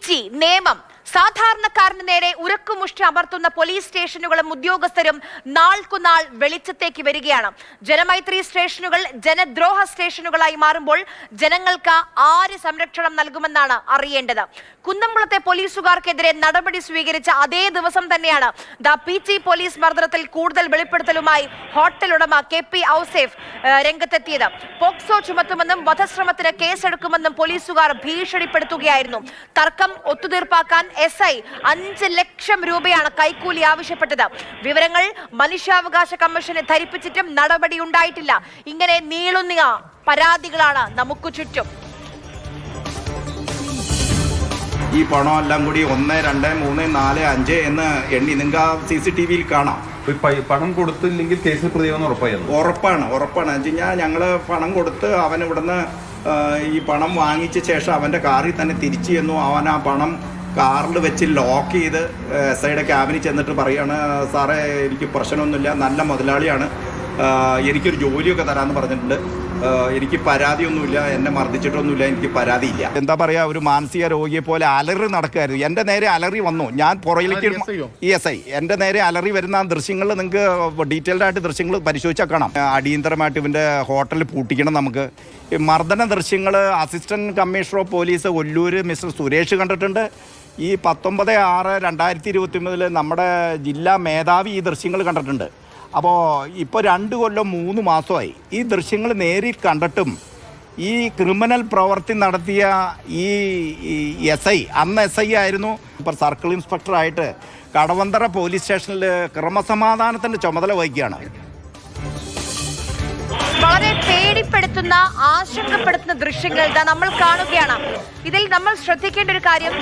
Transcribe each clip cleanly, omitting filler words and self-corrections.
PG നിയമം സാധാരണക്കാരന് നേരെ ഉരക്കുമുഷ്ടി അമർത്തുന്ന പോലീസ് സ്റ്റേഷനുകളും ഉദ്യോഗസ്ഥരും നാൾക്കുനാൾ വെളിച്ചത്തേക്ക് വരികയാണ്. ജനമൈത്രി സ്റ്റേഷനുകൾ ജനദ്രോഹ സ്റ്റേഷനുകളായി മാറുമ്പോൾ ജനങ്ങൾക്ക് ആര് സംരക്ഷണം നൽകുമെന്നാണ് അറിയേണ്ടത്. കുന്നംകുളത്തെ പോലീസുകാർക്കെതിരെ നടപടി സ്വീകരിച്ച അതേ ദിവസം തന്നെയാണ് PG പോലീസ് മർദ്ദനത്തിൽ കൂടുതൽ വെളിപ്പെടുത്തലുമായി ഹോട്ടൽ ഉടമ KP ഔസേഫ് രംഗത്തെത്തിയത്. പോക്സോ ചുമത്തുമെന്നും വധശ്രമത്തിന് കേസെടുക്കുമെന്നും പോലീസുകാർ ഭീഷണിപ്പെടുത്തുകയായിരുന്നു. തർക്കം ഒത്തുതീർപ്പാക്കാൻ SI 5 ലക്ഷം രൂപയാണ് കൈക്കൂലി ആവശ്യപ്പെട്ടത്. വിവരങ്ങൾ മനുഷ്യാവകാശ കമ്മീഷനെ ധരിപ്പിച്ചിട്ടും നടപടിയുണ്ടായിട്ടില്ല. ഇങ്ങനെ നീളുന്ന പരാതികളാണ് നമുക്ക് ചുറ്റും. ഈ പണമെല്ലാം കൂടി 1, 2, 3, 4, 5 എന്ന് എണ്ണി നിങ്ങൾക്ക് CCTV-യിൽ കാണാം. പണം കൊടുത്തില്ലെങ്കിൽ കേസിൽ പ്രതിയാവുന്ന ഉറപ്പാണ്. ഞങ്ങൾ പണം കൊടുത്ത് അവൻ ഇവിടുന്ന് ഈ പണം വാങ്ങിച്ച ശേഷം അവൻ്റെ കാറിൽ തന്നെ തിരിച്ചു ചെന്നു. അവൻ ആ പണം കാറിൽ വെച്ച് ലോക്ക് ചെയ്ത് SIയുടെ ക്യാബിനിൽ ചെന്നിട്ട് പറയാണ്, സാറേ എനിക്ക് പ്രശ്നമൊന്നുമില്ല, നല്ല മുതലാളിയാണ്, എനിക്കൊരു ജോലിയൊക്കെ തരാമെന്ന് പറഞ്ഞിട്ടുണ്ട്, എനിക്ക് പരാതിയൊന്നുമില്ല, എന്നെ മർദ്ദിച്ചിട്ടൊന്നുമില്ല, എനിക്ക് പരാതിയില്ല. എന്താ പറയുക, ഒരു മാനസിക രോഗിയെ പോലെ അലറി നടക്കുമായിരുന്നു. എൻ്റെ നേരെ അലറി വന്നു. ഞാൻ പുറകിലേക്ക് SI എൻ്റെ നേരെ അലറി വരുന്ന ദൃശ്യങ്ങൾ നിങ്ങൾക്ക് ഡീറ്റെയിൽഡായിട്ട് ദൃശ്യങ്ങൾ പരിശോധിച്ചാൽ കാണാം. അടിയന്തരമായിട്ട് ഇവൻ്റെ ഹോട്ടൽ പൂട്ടിക്കണം. നമുക്ക് മർദ്ദന ദൃശ്യങ്ങൾ assistant commissioner of police Ollur mister Suresh കണ്ടിട്ടുണ്ട്. ഈ 19/6/2023 നമ്മുടെ ജില്ലാ മേധാവി ഈ ദൃശ്യങ്ങൾ കണ്ടിട്ടുണ്ട്. അപ്പോൾ ഇപ്പോൾ 2 കൊല്ലം 3 മാസമായി ഈ ദൃശ്യങ്ങൾ നേരിൽ കണ്ടിട്ടും ഈ ക്രിമിനൽ പ്രവൃത്തി നടത്തിയ ഈ SI അന്ന് SI ആയിരുന്നു, ഇപ്പോൾ സർക്കിൾ ഇൻസ്പെക്ടറായിട്ട് കടവന്തറ പോലീസ് സ്റ്റേഷനിൽ ക്രമസമാധാനത്തിൻ്റെ ചുമതല വഹിക്കുകയാണ്. വളരെ പേടിപ്പെടുത്തുന്ന ആശങ്കപ്പെടുത്തുന്ന ദൃശ്യങ്ങൾ നമ്മൾ കാണുകയാണ്. ഇതിൽ നമ്മൾ ശ്രദ്ധിക്കേണ്ട ഒരു കാര്യം,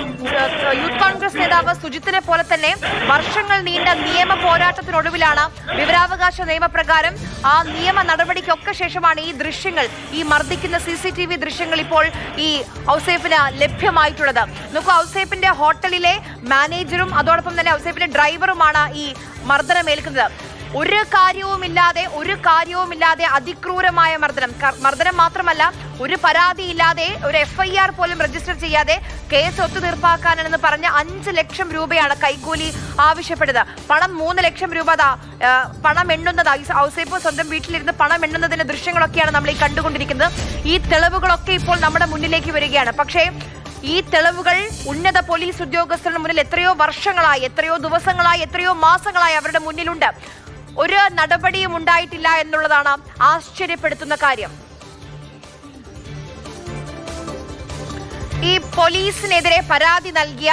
യൂത്ത് കോൺഗ്രസ് നേതാവ് സുജിത്തിനെ പോലെ തന്നെ വർഷങ്ങൾ നീണ്ട നിയമ പോരാട്ടത്തിനൊടുവിലാണ് വിവരാവകാശ നിയമപ്രകാരം ആ നിയമ നടപടിക്കൊക്കെ ശേഷമാണ് ഈ ദൃശ്യങ്ങൾ, ഈ മർദ്ദിക്കുന്ന CCTV ദൃശ്യങ്ങൾ ഇപ്പോൾ ഈ ഔസേഫിന് ലഭ്യമായിട്ടുള്ളത്. നോക്കൂ, ഔസേഫിന്റെ ഹോട്ടലിലെ മാനേജറും അതോടൊപ്പം തന്നെ ഔസേഫിന്റെ ഡ്രൈവറുമാണ് ഈ മർദ്ദനമേൽക്കുന്നത്. ഒരു കാര്യവുമില്ലാതെ അതിക്രൂരമായ മർദ്ദനം മാത്രമല്ല, ഒരു പരാതിയില്ലാതെ, ഒരു FIR പോലും രജിസ്റ്റർ ചെയ്യാതെ കേസ് ഒത്തുതീർപ്പാക്കാനെന്ന് പറഞ്ഞ 5 ലക്ഷം രൂപയാണ് കൈക്കൂലി ആവശ്യപ്പെട്ടത്. പണം 3 ലക്ഷം രൂപ പണം എണ്ണുന്നത്, ഔസേഫ് സ്വന്തം വീട്ടിലിരുന്ന് പണം എണ്ണുന്നതിന്റെ ദൃശ്യങ്ങളൊക്കെയാണ് നമ്മൾ ഈ കണ്ടുകൊണ്ടിരിക്കുന്നത്. ഈ തെളിവുകളൊക്കെ ഇപ്പോൾ നമ്മുടെ മുന്നിലേക്ക് വരികയാണ്. പക്ഷേ ഈ തെളിവുകൾ ഉന്നത പോലീസ് ഉദ്യോഗസ്ഥരുടെ മുന്നിൽ എത്രയോ വർഷങ്ങളായി, എത്രയോ ദിവസങ്ങളായി, എത്രയോ മാസങ്ങളായി അവരുടെ മുന്നിലുണ്ട്. ഒരു നടപടിയും ഉണ്ടായിട്ടില്ല എന്നുള്ളതാണ് ആശ്ചര്യപ്പെടുത്തുന്ന കാര്യം. ഈ പോലീസിനെതിരെ പരാതി നൽകിയ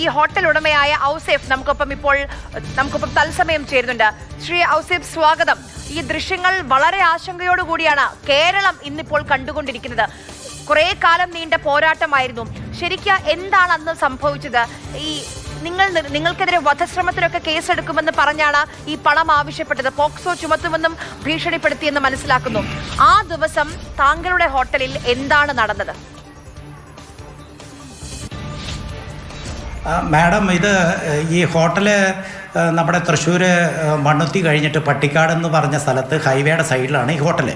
ഈ ഹോട്ടൽ ഉടമയായ ഔസേഫ് നമുക്കൊപ്പം തത്സമയം ചേരുന്നുണ്ട്. ശ്രീ ഔസേഫ്, സ്വാഗതം. ഈ ദൃശ്യങ്ങൾ വളരെ ആശങ്കയോടുകൂടിയാണ് കേരളം ഇന്നിപ്പോൾ കണ്ടുകൊണ്ടിരിക്കുന്നത്. കുറെ കാലം നീണ്ട പോരാട്ടമായിരുന്നു. ശരിക്കും എന്താണ് അന്ന് സംഭവിച്ചത്? ഈ നിങ്ങൾക്കെതിരെ വധശ്രമത്തിനൊക്കെ കേസെടുക്കുമെന്ന് പറഞ്ഞാണ് ഈ പണം ആവശ്യപ്പെട്ടത്. പോക്സോ ചുമത്തുമെന്നും ഭീഷണിപ്പെടുത്തിയെന്ന് മനസ്സിലാക്കുന്നു. ആ ദിവസം താങ്കളുടെ ഹോട്ടലിൽ എന്താണ് നടന്നത്? മാഡം, ഈ ഹോട്ടല് നമ്മുടെ തൃശ്ശൂർ മണ്ണുത്തി കഴിഞ്ഞിട്ട് പട്ടിക്കാട് എന്ന് പറഞ്ഞ സ്ഥലത്ത് ഹൈവേയുടെ സൈഡിലാണ് ഈ ഹോട്ടല്.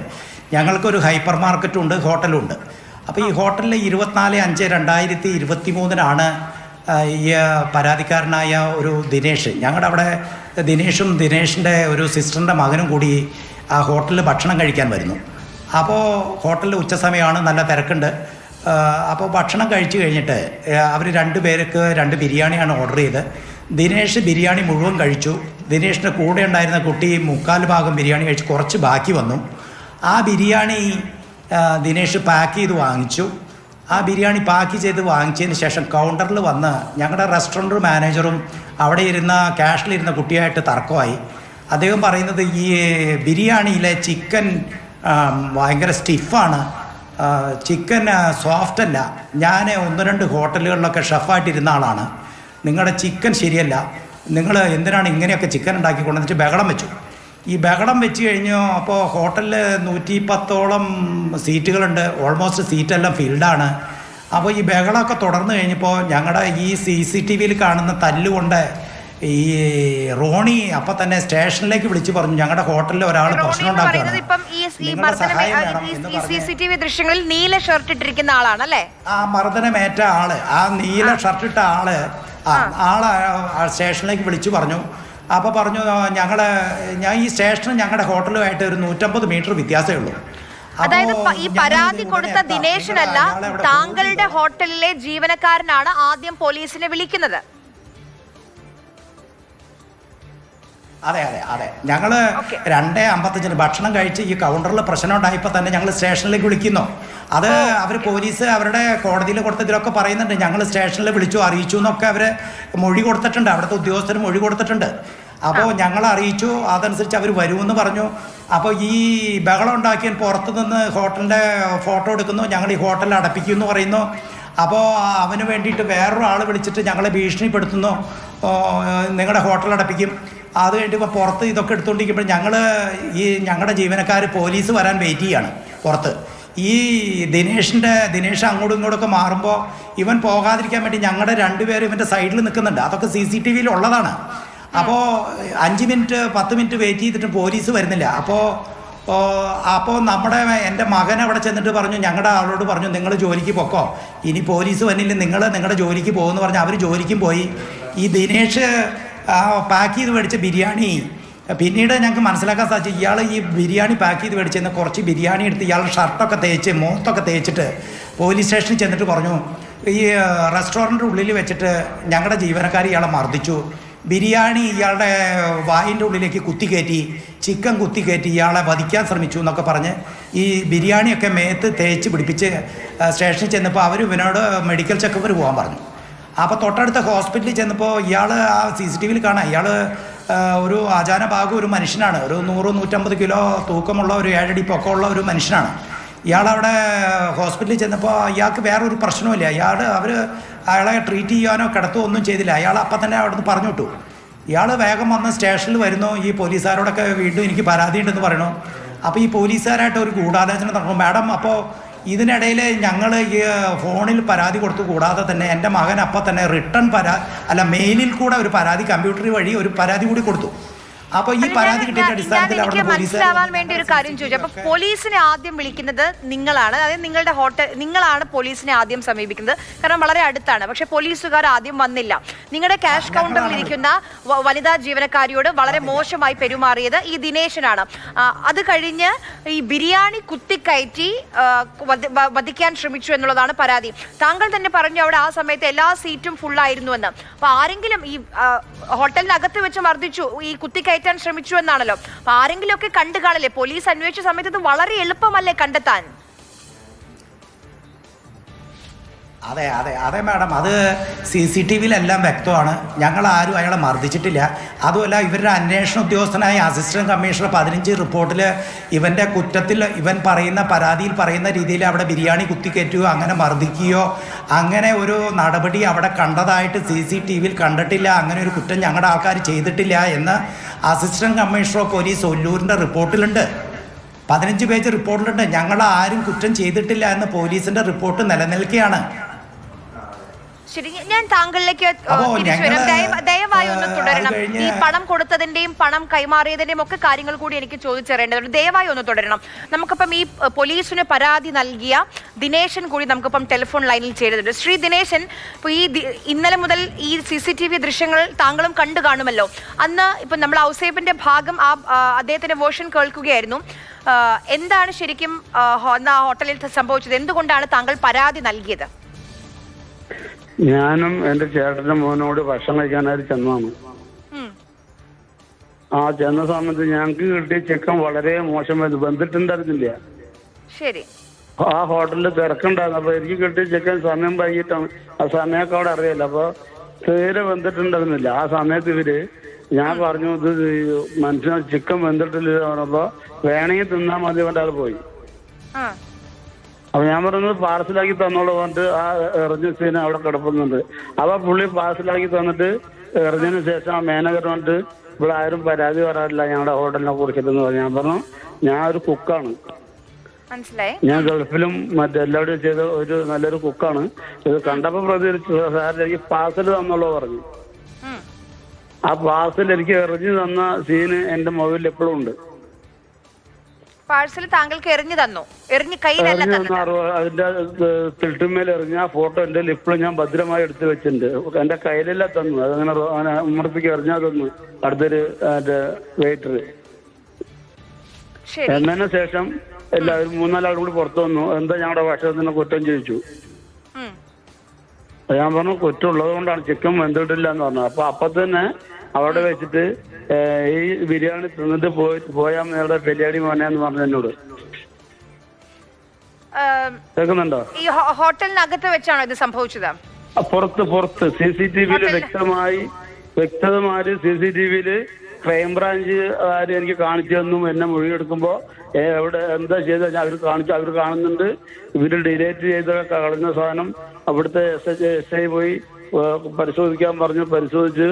ഞങ്ങൾക്കൊരു ഹൈപ്പർ മാർക്കറ്റും ഉണ്ട്, ഹോട്ടലും ഉണ്ട്. അപ്പോൾ ഈ ഹോട്ടലിൽ 24/5/2023 ഈ പരാതിക്കാരനായ ഒരു ദിനേഷ്, ഞങ്ങളുടെ അവിടെ ദിനേഷിൻ്റെ ഒരു സിസ്റ്ററിൻ്റെ മകനും കൂടി ആ ഹോട്ടലിൽ ഭക്ഷണം കഴിക്കാൻ വരുന്നു. അപ്പോൾ ഹോട്ടലിൽ ഉച്ചസമയമാണ്, നല്ല തിരക്കുണ്ട്. അപ്പോൾ ഭക്ഷണം കഴിച്ചു കഴിഞ്ഞിട്ട് അവർ 2 പേർക്ക് 2 ബിരിയാണിയാണ് ഓർഡർ ചെയ്ത്. ദിനേഷ് ബിരിയാണി മുഴുവൻ കഴിച്ചു. ദിനേഷിൻ്റെ കൂടെ ഉണ്ടായിരുന്ന കുട്ടി 3/4 ഭാഗം ബിരിയാണി കഴിച്ച് കുറച്ച് ബാക്കി വന്നു. ആ ബിരിയാണി ദിനേഷ് പാക്ക് ചെയ്ത് വാങ്ങിച്ചു. ആ ബിരിയാണി പാക്ക് ചെയ്ത് വാങ്ങിച്ചതിന് ശേഷം കൗണ്ടറിൽ വന്ന് ഞങ്ങളുടെ റെസ്റ്റോറൻറ്റ് മാനേജറും അവിടെ ഇരുന്ന ക്യാഷിലിരുന്ന കുട്ടിയായിട്ട് തർക്കമായി. അദ്ദേഹം പറയുന്നത് ഈ ബിരിയാണിയിലെ ചിക്കൻ ഭയങ്കര സ്റ്റിഫാണ്, ചിക്കൻ സോഫ്റ്റ് അല്ല. ഞാൻ 1-2 ഹോട്ടലുകളിലൊക്കെ ഷെഫായിട്ടിരുന്ന ആളാണ്. നിങ്ങളുടെ ചിക്കൻ ശരിയല്ല, നിങ്ങൾ എന്തിനാണ് ഇങ്ങനെയൊക്കെ ചിക്കൻ ഉണ്ടാക്കി കൊണ്ടുവന്നിട്ട് ബഹളം വെച്ചു. ഈ ബഹളം വെച്ച് കഴിഞ്ഞു. അപ്പോൾ ഹോട്ടലിൽ 110ഓളം സീറ്റുകളുണ്ട്, ഓൾമോസ്റ്റ് സീറ്റെല്ലാം ഫിൽഡാണ്. അപ്പോൾ ഈ ബഹളമൊക്കെ തുടർന്ന് കഴിഞ്ഞപ്പോൾ ഞങ്ങളുടെ ഈ CCTV-യിൽ കാണുന്ന തല്ലുകൊണ്ട് ഈ റോണി അപ്പം തന്നെ സ്റ്റേഷനിലേക്ക് വിളിച്ചു പറഞ്ഞു ഞങ്ങളുടെ ഹോട്ടലിൽ ഒരാൾ പ്രശ്നം ഉണ്ടാക്കുകയാണ്, ഇപ്പം ഈ CCTV ദൃശ്യങ്ങളിൽ നീല ഷർട്ട് ഇട്ടിരിക്കുന്ന ആളാണ് അല്ലേ? ആ മർദ്ദനമേറ്റ ആള്, ആ നീല ഷർട്ട് ഇട്ട ആള് സ്റ്റേഷനിലേക്ക് വിളിച്ചു പറഞ്ഞു. അപ്പോൾ പറഞ്ഞു ഞാൻ ഈ സ്റ്റേഷനും ഞങ്ങളുടെ ഹോട്ടലുമായിട്ട് ഒരു 150 മീറ്റർ വ്യത്യാസമേ ഉള്ളൂ. അതായത് ഈ പരാതി കൊടുത്ത ദിനേശനല്ല, താങ്കളുടെ ഹോട്ടലിലെ ജീവനക്കാരനാണ് ആദ്യം പോലീസിനെ വിളിക്കുന്നത്. അതെ അതെ അതെ ഞങ്ങൾ 2:55 ഭക്ഷണം കഴിച്ച് ഈ കൗണ്ടറിൽ പ്രശ്നം ഉണ്ടായപ്പോൾ തന്നെ ഞങ്ങൾ സ്റ്റേഷനിലേക്ക് വിളിക്കുന്നു. അത് അവർ പോലീസ് അവരുടെ കോടതിയിൽ കൊടുത്തതിലൊക്കെ പറയുന്നുണ്ട്, ഞങ്ങൾ സ്റ്റേഷനിൽ വിളിച്ചു അറിയിച്ചു എന്നൊക്കെ അവർ മൊഴി കൊടുത്തിട്ടുണ്ട്, അവിടുത്തെ ഉദ്യോഗസ്ഥർ മൊഴി കൊടുത്തിട്ടുണ്ട്. അപ്പോൾ ഞങ്ങൾ അറിയിച്ചു, അതനുസരിച്ച് അവർ വരുമെന്ന് പറഞ്ഞു. അപ്പോൾ ഈ ബഹളം ഉണ്ടാക്കിയ പുറത്തു നിന്ന് ഹോട്ടലിൻ്റെ ഫോട്ടോ എടുക്കുന്നു, ഞങ്ങൾ ഈ ഹോട്ടലിൽ അടപ്പിക്കുമെന്ന് പറയുന്നു. അപ്പോൾ അവന് വേണ്ടിയിട്ട് വേറൊരാൾ വിളിച്ചിട്ട് ഞങ്ങളെ ഭീഷണിപ്പെടുത്തുന്നു, നിങ്ങളുടെ ഹോട്ടൽ അടപ്പിക്കും. അത് കഴിഞ്ഞിപ്പോൾ പുറത്ത് ഇതൊക്കെ എടുത്തുകൊണ്ടിരിക്കുമ്പോൾ ഞങ്ങളുടെ ജീവനക്കാർ പോലീസ് വരാൻ വെയിറ്റ് ചെയ്യാണ് പുറത്ത്. ഈ ദിനേഷ് അങ്ങോട്ടും ഇങ്ങോട്ടൊക്കെ മാറുമ്പോൾ ഇവൻ പോകാതിരിക്കാൻ വേണ്ടി ഞങ്ങളുടെ 2 പേര് ഇവൻ്റെ സൈഡിൽ നിൽക്കുന്നുണ്ട്. അതൊക്കെ CCTV ഉള്ളതാണ്. അപ്പോൾ 5 മിനിറ്റ് 10 മിനിറ്റ് വെയിറ്റ് ചെയ്തിട്ട് പോലീസ് വരുന്നില്ല. അപ്പോൾ എൻ്റെ മകൻ അവിടെ ചെന്നിട്ട് പറഞ്ഞു, ഞങ്ങളുടെ ആളോട് പറഞ്ഞു നിങ്ങൾ ജോലിക്ക് പൊക്കോ, ഇനി പോലീസ് വന്നില്ല, നിങ്ങളുടെ ജോലിക്ക് പോകുമെന്ന് പറഞ്ഞ് അവർ ജോലിക്കും പോയി. ഈ ദിനേഷ് പാക്ക് ചെയ്ത് മേടിച്ച ബിരിയാണി പിന്നീട് ഞങ്ങൾക്ക് മനസ്സിലാക്കാൻ സാധിച്ചു, ഇയാൾ ഈ ബിരിയാണി പാക്ക് ചെയ്ത് മേടിച്ചെന്ന് കുറച്ച് ബിരിയാണി എടുത്ത് ഇയാളുടെ ഷർട്ടൊക്കെ തേച്ച് മുഖത്തൊക്കെ തേച്ചിട്ട് പോലീസ് സ്റ്റേഷനിൽ ചെന്നിട്ട് പറഞ്ഞു ഈ റെസ്റ്റോറൻറ്റ് ഉള്ളിൽ വെച്ചിട്ട് ഞങ്ങളുടെ ജീവനക്കാർ ഇയാളെ മർദ്ദിച്ചു, ബിരിയാണി ഇയാളുടെ വായിൻ്റെ ഉള്ളിലേക്ക് കുത്തിക്കയറ്റി, ചിക്കൻ കുത്തിക്കയറ്റി ഇയാളെ വധിക്കാൻ ശ്രമിച്ചു എന്നൊക്കെ പറഞ്ഞ് ഈ ബിരിയാണിയൊക്കെ മേത്ത് തേച്ച് പിടിപ്പിച്ച് സ്റ്റേഷനിൽ ചെന്നപ്പോൾ അവർ ഇവനോട് മെഡിക്കൽ ചെക്കപ്പിന് പോകാൻ പറഞ്ഞു. അപ്പോൾ തൊട്ടടുത്ത ഹോസ്പിറ്റലിൽ ചെന്നപ്പോൾ ഇയാൾ ആ CCTV കാണാം, ഇയാൾ ഒരു ആചാനഭാഗം ഒരു മനുഷ്യനാണ്, ഒരു 100-150 കിലോ തൂക്കമുള്ള ഒരു 7 അടി പൊക്കമുള്ള ഒരു മനുഷ്യനാണ്. ഇയാളവിടെ ഹോസ്പിറ്റലിൽ ചെന്നപ്പോൾ ഇയാൾക്ക് വേറൊരു പ്രശ്നവുമില്ല, അയാളെ ട്രീറ്റ് ചെയ്യാനോ കിടത്തോ ഒന്നും ചെയ്തില്ല. അയാൾ അപ്പം തന്നെ അവിടെ നിന്ന് പറഞ്ഞു വിട്ടു. ഇയാൾ വേഗം വന്ന് സ്റ്റേഷനിൽ വരുന്നു, ഈ പോലീസുകാരോടൊക്കെ വീണ്ടും എനിക്ക് പരാതി ഉണ്ടെന്ന് പറയണു. അപ്പോൾ ഈ പോലീസുകാരായിട്ട് ഒരു ഗൂഢാലോചന നടക്കും. മാഡം അപ്പോൾ ഇതിനിടയിൽ ഞങ്ങൾ ഈ ഫോണിൽ പരാതി കൊടുത്തു, കൂടാതെ തന്നെ എൻ്റെ മകൻ അപ്പം തന്നെ മെയിലിൽ കൂടെ ഒരു പരാതി കമ്പ്യൂട്ടർ വഴി ഒരു പരാതി കൂടി കൊടുത്തു. അപ്പോൾ ഈ പരാതി കിട്ടിയ അടിസ്ഥാനത്തിൽ അവിടെ മനസ്സിലാവാൻ വേണ്ടി ഒരു കാര്യം ചോദിച്ചു. അപ്പൊ പോലീസിനെ ആദ്യം വിളിക്കുന്നത് നിങ്ങളാണ്, അതായത് നിങ്ങളുടെ നിങ്ങളാണ് പോലീസിനെ ആദ്യം സമീപിക്കുന്നത്, കാരണം വളരെ അടുത്താണ്. പക്ഷെ പോലീസുകാർ ആദ്യം വന്നില്ല. നിങ്ങളുടെ ക്യാഷ് കൗണ്ടറിൽ ഇരിക്കുന്ന വനിതാ ജീവനക്കാരിയോട് വളരെ മോശമായി പെരുമാറിയത് ഈ ദിനേശനാണ്. അത് കഴിഞ്ഞ് ഈ ബിരിയാണി കുത്തിക്കയറ്റി വധിക്കാൻ ശ്രമിച്ചു എന്നുള്ളതാണ് പരാതി. താങ്കൾ തന്നെ പറഞ്ഞു അവിടെ ആ സമയത്ത് എല്ലാ സീറ്റും ഫുള്ളായിരുന്നു എന്ന്. അപ്പൊ ആരെങ്കിലും ഈ ഹോട്ടലിനകത്ത് വെച്ച് മർദ്ദിച്ചു, ഈ കുത്തിക്കയറ്റാൻ ശ്രമിച്ചു എന്നാണല്ലോ. അപ്പൊ ആരെങ്കിലും ഒക്കെ കണ്ടു കാണില്ലേ? പോലീസ് അന്വേഷിച്ച സമയത്ത് ഇത് വളരെ എളുപ്പമല്ലേ കണ്ടെത്താൻ? അതെ അതെ അതെ മാഡം, അത് CCTV-ലെല്ലാം വ്യക്തമാണ്. ഞങ്ങൾ ആരും അയാളെ മർദ്ദിച്ചിട്ടില്ല. അതുമല്ല, ഇവരുടെ അന്വേഷണ ഉദ്യോഗസ്ഥനായ അസിസ്റ്റന്റ് കമ്മീഷണർ 15 റിപ്പോർട്ടിൽ ഇവൻ്റെ കുറ്റത്തിൽ ഇവൻ പറയുന്ന പരാതിയിൽ പറയുന്ന രീതിയിൽ അവിടെ ബിരിയാണി കുത്തിക്കയറ്റുകയോ അങ്ങനെ മർദ്ദിക്കുകയോ അങ്ങനെ ഒരു നടപടി അവിടെ കണ്ടതായിട്ട് CCTV-ൽ കണ്ടിട്ടില്ല. അങ്ങനെ ഒരു കുറ്റം ഞങ്ങളുടെ ആൾക്കാർ ചെയ്തിട്ടില്ല എന്ന് അസിസ്റ്റന്റ് കമ്മീഷണർ ഓഫ് പോലീസ് ഒല്ലൂരിൻ്റെ റിപ്പോർട്ടിലുണ്ട്. 15 പേജ് റിപ്പോർട്ടിലുണ്ട്. ഞങ്ങൾ ആരും കുറ്റം ചെയ്തിട്ടില്ല എന്ന് പോലീസിൻ്റെ റിപ്പോർട്ട് നിലനിൽക്കുകയാണ്. ശരി, ഞാൻ താങ്കളിലേക്ക് തിരിച്ചു വരാം. ദയവായി ഒന്ന് തുടരണം. ഈ പണം കൊടുത്തതിന്റെയും പണം കൈമാറിയതിന്റെയും ഒക്കെ കാര്യങ്ങൾ കൂടി എനിക്ക് ചോദിച്ചറിയേണ്ടതുണ്ട്. ദയവായി ഒന്ന് തുടരണം. നമുക്കിപ്പം ഈ പോലീസിന് പരാതി നൽകിയ ദിനേശൻ കൂടി നമുക്കിപ്പം ടെലിഫോൺ ലൈനിൽ ചേരുന്നുണ്ട്. ശ്രീ ദിനേശൻ, ഇപ്പോൾ ഇന്നലെ മുതൽ ഈ CCTV ദൃശ്യങ്ങൾ താങ്കളും കണ്ടു കാണുമല്ലോ. അന്ന് ഇപ്പം നമ്മൾ ഔസേപ്പിന്റെ ഭാഗം അദ്ദേഹത്തിന്റെ വേർഷൻ കേൾക്കുകയായിരുന്നു. എന്താണ് ശരിക്കും ഹോട്ടലിൽ സംഭവിച്ചത്? എന്തുകൊണ്ടാണ് താങ്കൾ പരാതി നൽകിയത്? ഞാനും എന്റെ ചേട്ടന്റെ മോനോട് ഭക്ഷണം കഴിക്കാനായിട്ട് ചെന്നതാണ്. ആ ചെന്ന സമയത്ത് ഞങ്ങൾക്ക് കിട്ടിയ ചിക്കൻ വളരെ മോശമായിരുന്നു, വെന്തിട്ടുണ്ടായിരുന്നില്ല. ശരി. ആ ഹോട്ടലിൽ തിരക്കുണ്ടായിരുന്നു. അപ്പൊ എനിക്ക് കിട്ടിയ ചിക്കൻ സമയം വൈകിട്ടാണ്, ആ സമയമൊക്കെ അവിടെ അറിയില്ല. അപ്പൊ തീരെ വെന്തിട്ടുണ്ടായിരുന്നില്ല. ആ സമയത്ത് ഞാൻ പറഞ്ഞു, ഇത് മനുഷ്യന് ചിക്കൻ വെന്തിട്ടില്ല പറഞ്ഞപ്പോ വേണമെങ്കിൽ തിന്നാൻ മതി കൊണ്ട് അത് പോയി. അപ്പൊ ഞാൻ പറഞ്ഞത് പാർസലാക്കി തന്നോളൂ പറഞ്ഞിട്ട് ആ എറിഞ്ഞ സീന അവിടെ കിടപ്പുന്നുണ്ട്. അപ്പൊ പുള്ളി പാർസലാക്കി തന്നിട്ട് എറിഞ്ഞതിന് ശേഷം ആ മാനേജർ വന്നിട്ട് ഇവിടെ ആരും പരാതി പറയാറില്ല ഞങ്ങളുടെ ഹോട്ടലിനെ കുറിച്ചിട്ടെന്ന് പറഞ്ഞു. ഞാൻ പറഞ്ഞു, ഞാൻ ഒരു കുക്കാണ്, ഞാൻ ഗൾഫിലും മറ്റെല്ലാവരും ചെയ്ത ഒരു നല്ലൊരു കുക്കാണ്. ഇത് കണ്ടപ്പോ പ്രതികരിച്ചു, സാർ എനിക്ക് പാർസൽ തന്നോളൂ പറഞ്ഞു. ആ പാർസൽ എനിക്ക് എറിഞ്ഞു തന്ന സീന് എന്റെ മൊബൈലിൽ എപ്പോഴും ഉണ്ട്. പാഴ്സൽ താങ്കൾക്ക് എറിഞ്ഞു തന്നു? കയ്യിലല്ല തന്നത്. അതിന്റെ തിട്ടുമേൽ എറിഞ്ഞ ആ ഫോട്ടോ എന്റെ ഇപ്പോഴും ഞാൻ ഭദ്രമായി എടുത്തു വെച്ചിട്ടുണ്ട്. എന്റെ കയ്യിലല്ല തന്നു, അതങ്ങനെ ഉമ്മറത്തേക്ക് എറിഞ്ഞാ തന്നു അടുത്തൊരു വെയിറ്റർ. എന്നതിന് ശേഷം എല്ലാവരും 3-4 ആളും കൂടി പുറത്തു വന്നു. എന്താ ഞങ്ങളുടെ ഭക്ഷണത്തിന് കുറ്റം ചോദിച്ചു. ഞാൻ പറഞ്ഞു കുറ്റമുള്ളത് കൊണ്ടാണ്, ചിക്കൻ വെന്തിട്ടില്ല എന്ന് പറഞ്ഞു. അപ്പൊ തന്നെ അവിടെ വെച്ചിട്ട് ഈ ബിരിയാണി തിന്നിട്ട് പോയാൽ നേരുടെ പെരിയാടി മോനെന്ന് പറഞ്ഞു എന്നോട്. കേൾക്കുന്നുണ്ടോ? ഈ ഹോട്ടലിനകത്ത് വെച്ചാണോ ഇത് സംഭവിച്ചത്? പുറത്ത് CCTV-യിൽ വ്യക്തമായി CCTV-യിൽ ക്രൈംബ്രാഞ്ച് ആര് എനിക്ക് കാണിച്ചു തന്നു. എന്നെ മൊഴിയെടുക്കുമ്പോ എവിടെ എന്താ ചെയ്ത അവർ കാണുന്നുണ്ട്. ഇവര് ഡിലേറ്റ് ചെയ്ത കളഞ്ഞ സാധനം അവിടുത്തെ SI പോയി പരിശോധിക്കാൻ പറഞ്ഞു. പരിശോധിച്ച്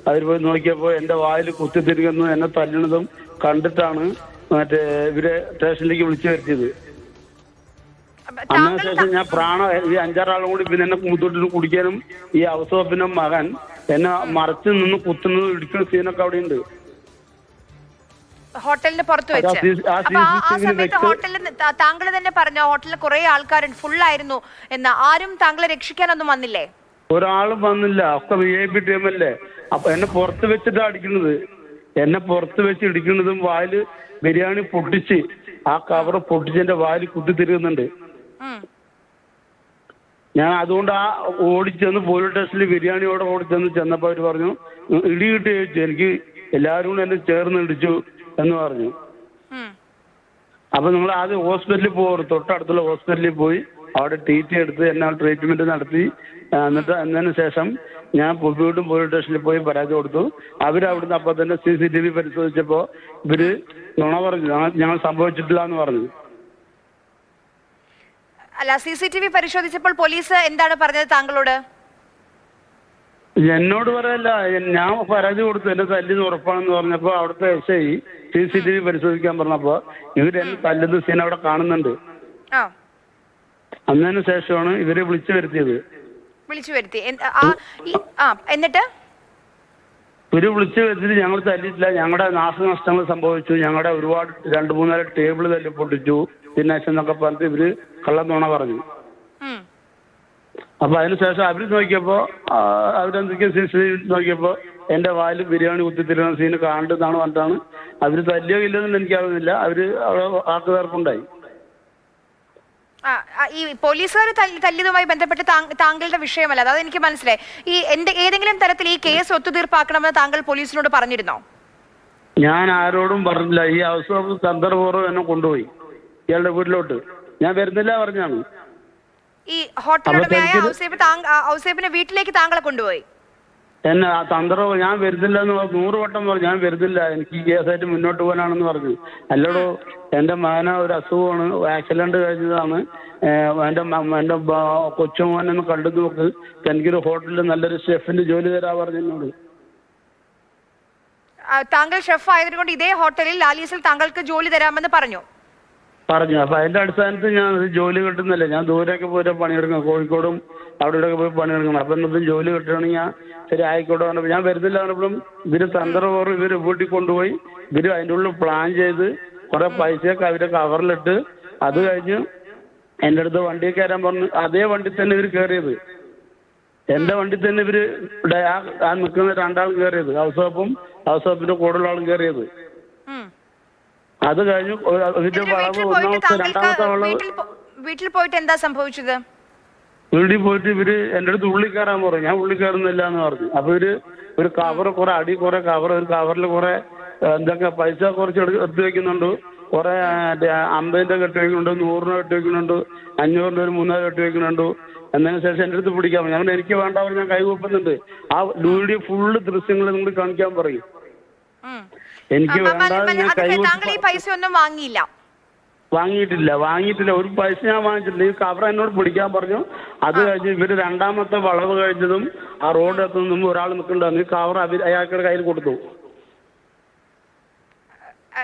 അവർ പോയി നോക്കിയപ്പോ എന്റെ വായിൽ കുത്തിത്തിരിക്കുന്നു, എന്നെ തല്ലുന്നതും കണ്ടിട്ടാണ് മറ്റേ ഇവരെ സ്റ്റേഷനിലേക്ക് വിളിച്ചു വരുത്തിയത്. അതിനുശേഷം ഞാൻ ഈ 5-6 ആളും കൂടി പിന്നെ എന്നെ മുത്തോട്ട് കുടിക്കാനും ഈ ഔസോപ്പിന്റെ മകൻ എന്നെ മറച്ചു നിന്ന് കുത്തുന്നത് ഇടിക്കുന്ന സീനൊക്കെ അവിടെ ഉണ്ട്. ഹോട്ടലിന് പുറത്ത് വെച്ച്. അപ്പൊ ആ സമയത്ത് ഹോട്ടലിൽ താങ്കൾ തന്നെ പറഞ്ഞ ഹോട്ടലിൽ കുറെ ആൾക്കാരുണ്ട്, ഫുള്ളായിരുന്നു എന്ന്. ആരും താങ്കളെ രക്ഷിക്കാനൊന്നും വന്നില്ലേ? ഒരാളും വന്നില്ല, ഒക്കെ VIP ടീമല്ലേ. അപ്പൊ എന്നെ പുറത്ത് വെച്ചിട്ടാ അടിക്കുന്നത്. എന്നെ പുറത്ത് വെച്ച് ഇടിക്കുന്നതും വായില് ബിരിയാണി പൊട്ടിച്ച് ആ കവറ് പൊട്ടിച്ച് എന്റെ വായിൽ കുത്തിത്തിരിക്കുന്നുണ്ട്. ഞാൻ അതുകൊണ്ട് ഓടിച്ചെന്ന് പോലീസ് സ്റ്റേഷനിൽ ബിരിയാണിയോടെ ചെന്നപ്പോ അവര് പറഞ്ഞു ഇടി കിട്ടി ചോദിച്ചു. എനിക്ക് എല്ലാവരും കൂടെ എന്നെ ചേർന്ന് ഇടിച്ചു എന്ന് പറഞ്ഞു. അപ്പൊ നിങ്ങൾ ആദ്യം ഹോസ്പിറ്റലിൽ പോകരുത്, തൊട്ടടുത്തുള്ള ഹോസ്പിറ്റലിൽ പോയി അവിടെ TT എടുത്ത് എന്നെ ട്രീറ്റ്മെന്റ് നടത്തി. എന്നതിന് ശേഷം ഞാൻ വീണ്ടും പോലീസ് സ്റ്റേഷനിൽ പോയി പരാതി കൊടുത്തു. അവരവിടുന്ന് അപ്പൊ തന്നെ CCTV പരിശോധിച്ചപ്പോ ഇവര് നുണ പറഞ്ഞു, ഞങ്ങൾ സംഭവിച്ചിട്ടില്ല എന്ന് പറഞ്ഞു. അല്ല, CCTV പരിശോധിച്ചപ്പോൾ പോലീസ് എന്താണ് പറഞ്ഞത് താങ്കളോട്? എന്നോട് പറയല്ല, ഞാൻ പരാതി കൊടുത്തു എന്നെ തല്ലിന്ന് ഉറപ്പാണെന്ന് പറഞ്ഞപ്പോ അവിടുത്തെ SI CCTV പരിശോധിക്കാൻ പറഞ്ഞപ്പോ ഇവരെന്നെ തല്ലുന്ന സീൻ അവിടെ കാണുന്നുണ്ട്. അന്നതിന് ശേഷമാണ് ഇവരെ വിളിച്ചു വരുത്തിയത്. എന്നിട്ട് ഇവര് വിളിച്ചു വരുത്തിട്ട് ഞങ്ങൾ തല്ലിയിട്ടില്ല, ഞങ്ങളുടെ നാശനഷ്ടങ്ങൾ സംഭവിച്ചു, ഞങ്ങളുടെ ഒരുപാട് 2-3 ടേബിൾ തല്ലി പൊട്ടിച്ചു പിന്നെ എന്നൊക്കെ പറഞ്ഞിട്ട് ഇവര് കള്ളം നുണ പറഞ്ഞു. അപ്പൊ അതിനുശേഷം അവര് നോക്കിയപ്പോ അവരെന്തൊക്കെയോ CCTV നോക്കിയപ്പോ എന്റെ വായിൽ ബിരിയാണി കുത്തിത്തിരുന്ന സീന് കാണുന്നതാണ് പറഞ്ഞിട്ടാണ്. അവര് തല്ലിയോ ഇല്ലെന്ന് എനിക്കറിയുന്നില്ല, അവര് അവിടെ ആക്കുതീർപ്പുണ്ടായി. ഈ പോലീസുകാർ തല്ലിയതുമായി ബന്ധപ്പെട്ട് താങ്കളുടെ വിഷയമല്ല, അതായത് എനിക്ക് മനസ്സിലായി. ഈ ഏതെങ്കിലും തരത്തിൽ ഈ കേസ് ഒത്തുതീർപ്പാക്കണമെന്ന് താങ്കൾ പോലീസിനോട് പറഞ്ഞിരുന്നോ? ഞാൻ ആരോടും പറഞ്ഞില്ല. ഈ അവസരം തന്ത്രപൂർവ്വം എന്നെ കൊണ്ടുപോയി ഇയാളുടെ വീട്ടിലോട്ട്. ഞാൻ വരുന്നില്ല പറഞ്ഞാണ്. ഈ ഹോട്ടലുടമയായ ഔസേപ്പിന്റെ വീട്ടിലേക്ക് താങ്കളെ കൊണ്ടുപോയി? എന്നെ തന്ത്രപൂർവ്വം ഞാൻ വരുന്നില്ല എന്ന് 100 വട്ടം പറഞ്ഞു. ഞാൻ വരുന്നില്ല, എനിക്ക് ഈ കേസായിട്ട് മുന്നോട്ട് പോകാനാണെന്ന് പറഞ്ഞു. അല്ലടോ, എന്റെ മകന് ഒരു അസുഖമാണ്, ആക്സിഡന്റ് കഴിഞ്ഞതാണ്. എന്റെ കൊച്ചുമോനൊന്ന് കണ്ടു നോക്ക്, എനിക്കൊരു ഹോട്ടലിൽ നല്ലൊരു ഷെഫിന്റെ ജോലി തരാ പറഞ്ഞു എന്നോട്. താങ്കൾ ഷെഫ് ആയതുകൊണ്ട് ഇതേ ഹോട്ടലിൽ ലാലീസിൽ താങ്കൾക്ക് ജോലി തരാമെന്ന് പറഞ്ഞു. അപ്പൊ അതിന്റെ അടിസ്ഥാനത്തിൽ ഞാൻ ജോലി കിട്ടുന്നില്ല. ഞാൻ ദൂരെയൊക്കെ പോയിട്ട് പണിയെടുക്കണം, കോഴിക്കോടും അവിടെ ഇവിടെയൊക്കെ പോയി പണിയെടുക്കണം. അപ്പൊ എന്തെങ്കിലും ജോലി കിട്ടുകയാണെങ്കിൽ ഞാൻ ശരി ആയിക്കോട്ടെ പറഞ്ഞപ്പോൾ ഞാൻ വരുന്നില്ല പറഞ്ഞപ്പോഴും ഇവര് തന്ത്രപൂർവ്വം ഇവര് വീട്ടിൽ കൊണ്ടുപോയി ഇവര് അതിൻ്റെ ഉള്ളിൽ പ്ലാൻ ചെയ്ത് കുറെ പൈസയൊക്കെ അവരെ കവറിലിട്ട് അത് കഴിഞ്ഞ് എൻ്റെ അടുത്ത് വണ്ടി കയറാൻ പറഞ്ഞു. അതേ വണ്ടി തന്നെ ഇവർ കയറിയത്, എന്റെ വണ്ടി തന്നെ ഇവര് ആ നിൽക്കുന്ന 2 ആളും കയറിയത്, ഔസേപ്പിന്റെ കൂടെയുള്ള ആളും കയറിയത്. അത് കഴിഞ്ഞു ഇതിന്റെ വളവ് രണ്ടാമത്തെ വളവ്. വീട്ടിൽ പോയിട്ട് എന്താ സംഭവിച്ചത്? വീട്ടിൽ പോയിട്ട് ഇവര് എന്റെ അടുത്ത് ഉള്ളിൽ കയറാൻ പറഞ്ഞു. ഞാൻ ഉള്ളിൽ കയറുന്നില്ല എന്ന് പറഞ്ഞു. അപ്പൊ ഇവര് ഒരു കവർ കുറെ അടി കുറെ കവർ, ഒരു കവറിൽ കുറെ എന്തൊക്കെ പൈസ കുറച്ച് എടുത്ത് വെക്കുന്നുണ്ട്. കുറെ 50 കെട്ടി വെക്കുന്നുണ്ട്, 100 കെട്ടി വെക്കുന്നുണ്ട്, 500 ഒരു 3000 കെട്ടി വെക്കുന്നുണ്ട്. എന്നതിന് ശേഷം എന്റെ അടുത്ത് പിടിക്കാൻ ഞാൻ എനിക്ക് വേണ്ട അവർ ഞാൻ കൈകൂപ്പുന്നുണ്ട്. ആ വീഡിയോ ഫുള്ള് ദൃശ്യങ്ങൾ നിങ്ങൾ കാണിക്കാൻ പറയും. എനിക്ക് വാങ്ങിയിട്ടില്ല, ഒരു പൈസ ഞാൻ വാങ്ങിച്ചിട്ടില്ല. ഈ കവർ എന്നോട് പിടിക്കാൻ പറഞ്ഞു. അത് കഴിഞ്ഞ് ഇവര് രണ്ടാമത്തെ വളവ് കഴിഞ്ഞതും ആ റോഡ് എത്തുന്നതും ഒരാൾ നിൽക്കണ്ടായിരുന്നു. ഈ കവർ അയാൾക്കുടെ കയ്യിൽ കൊടുത്തു.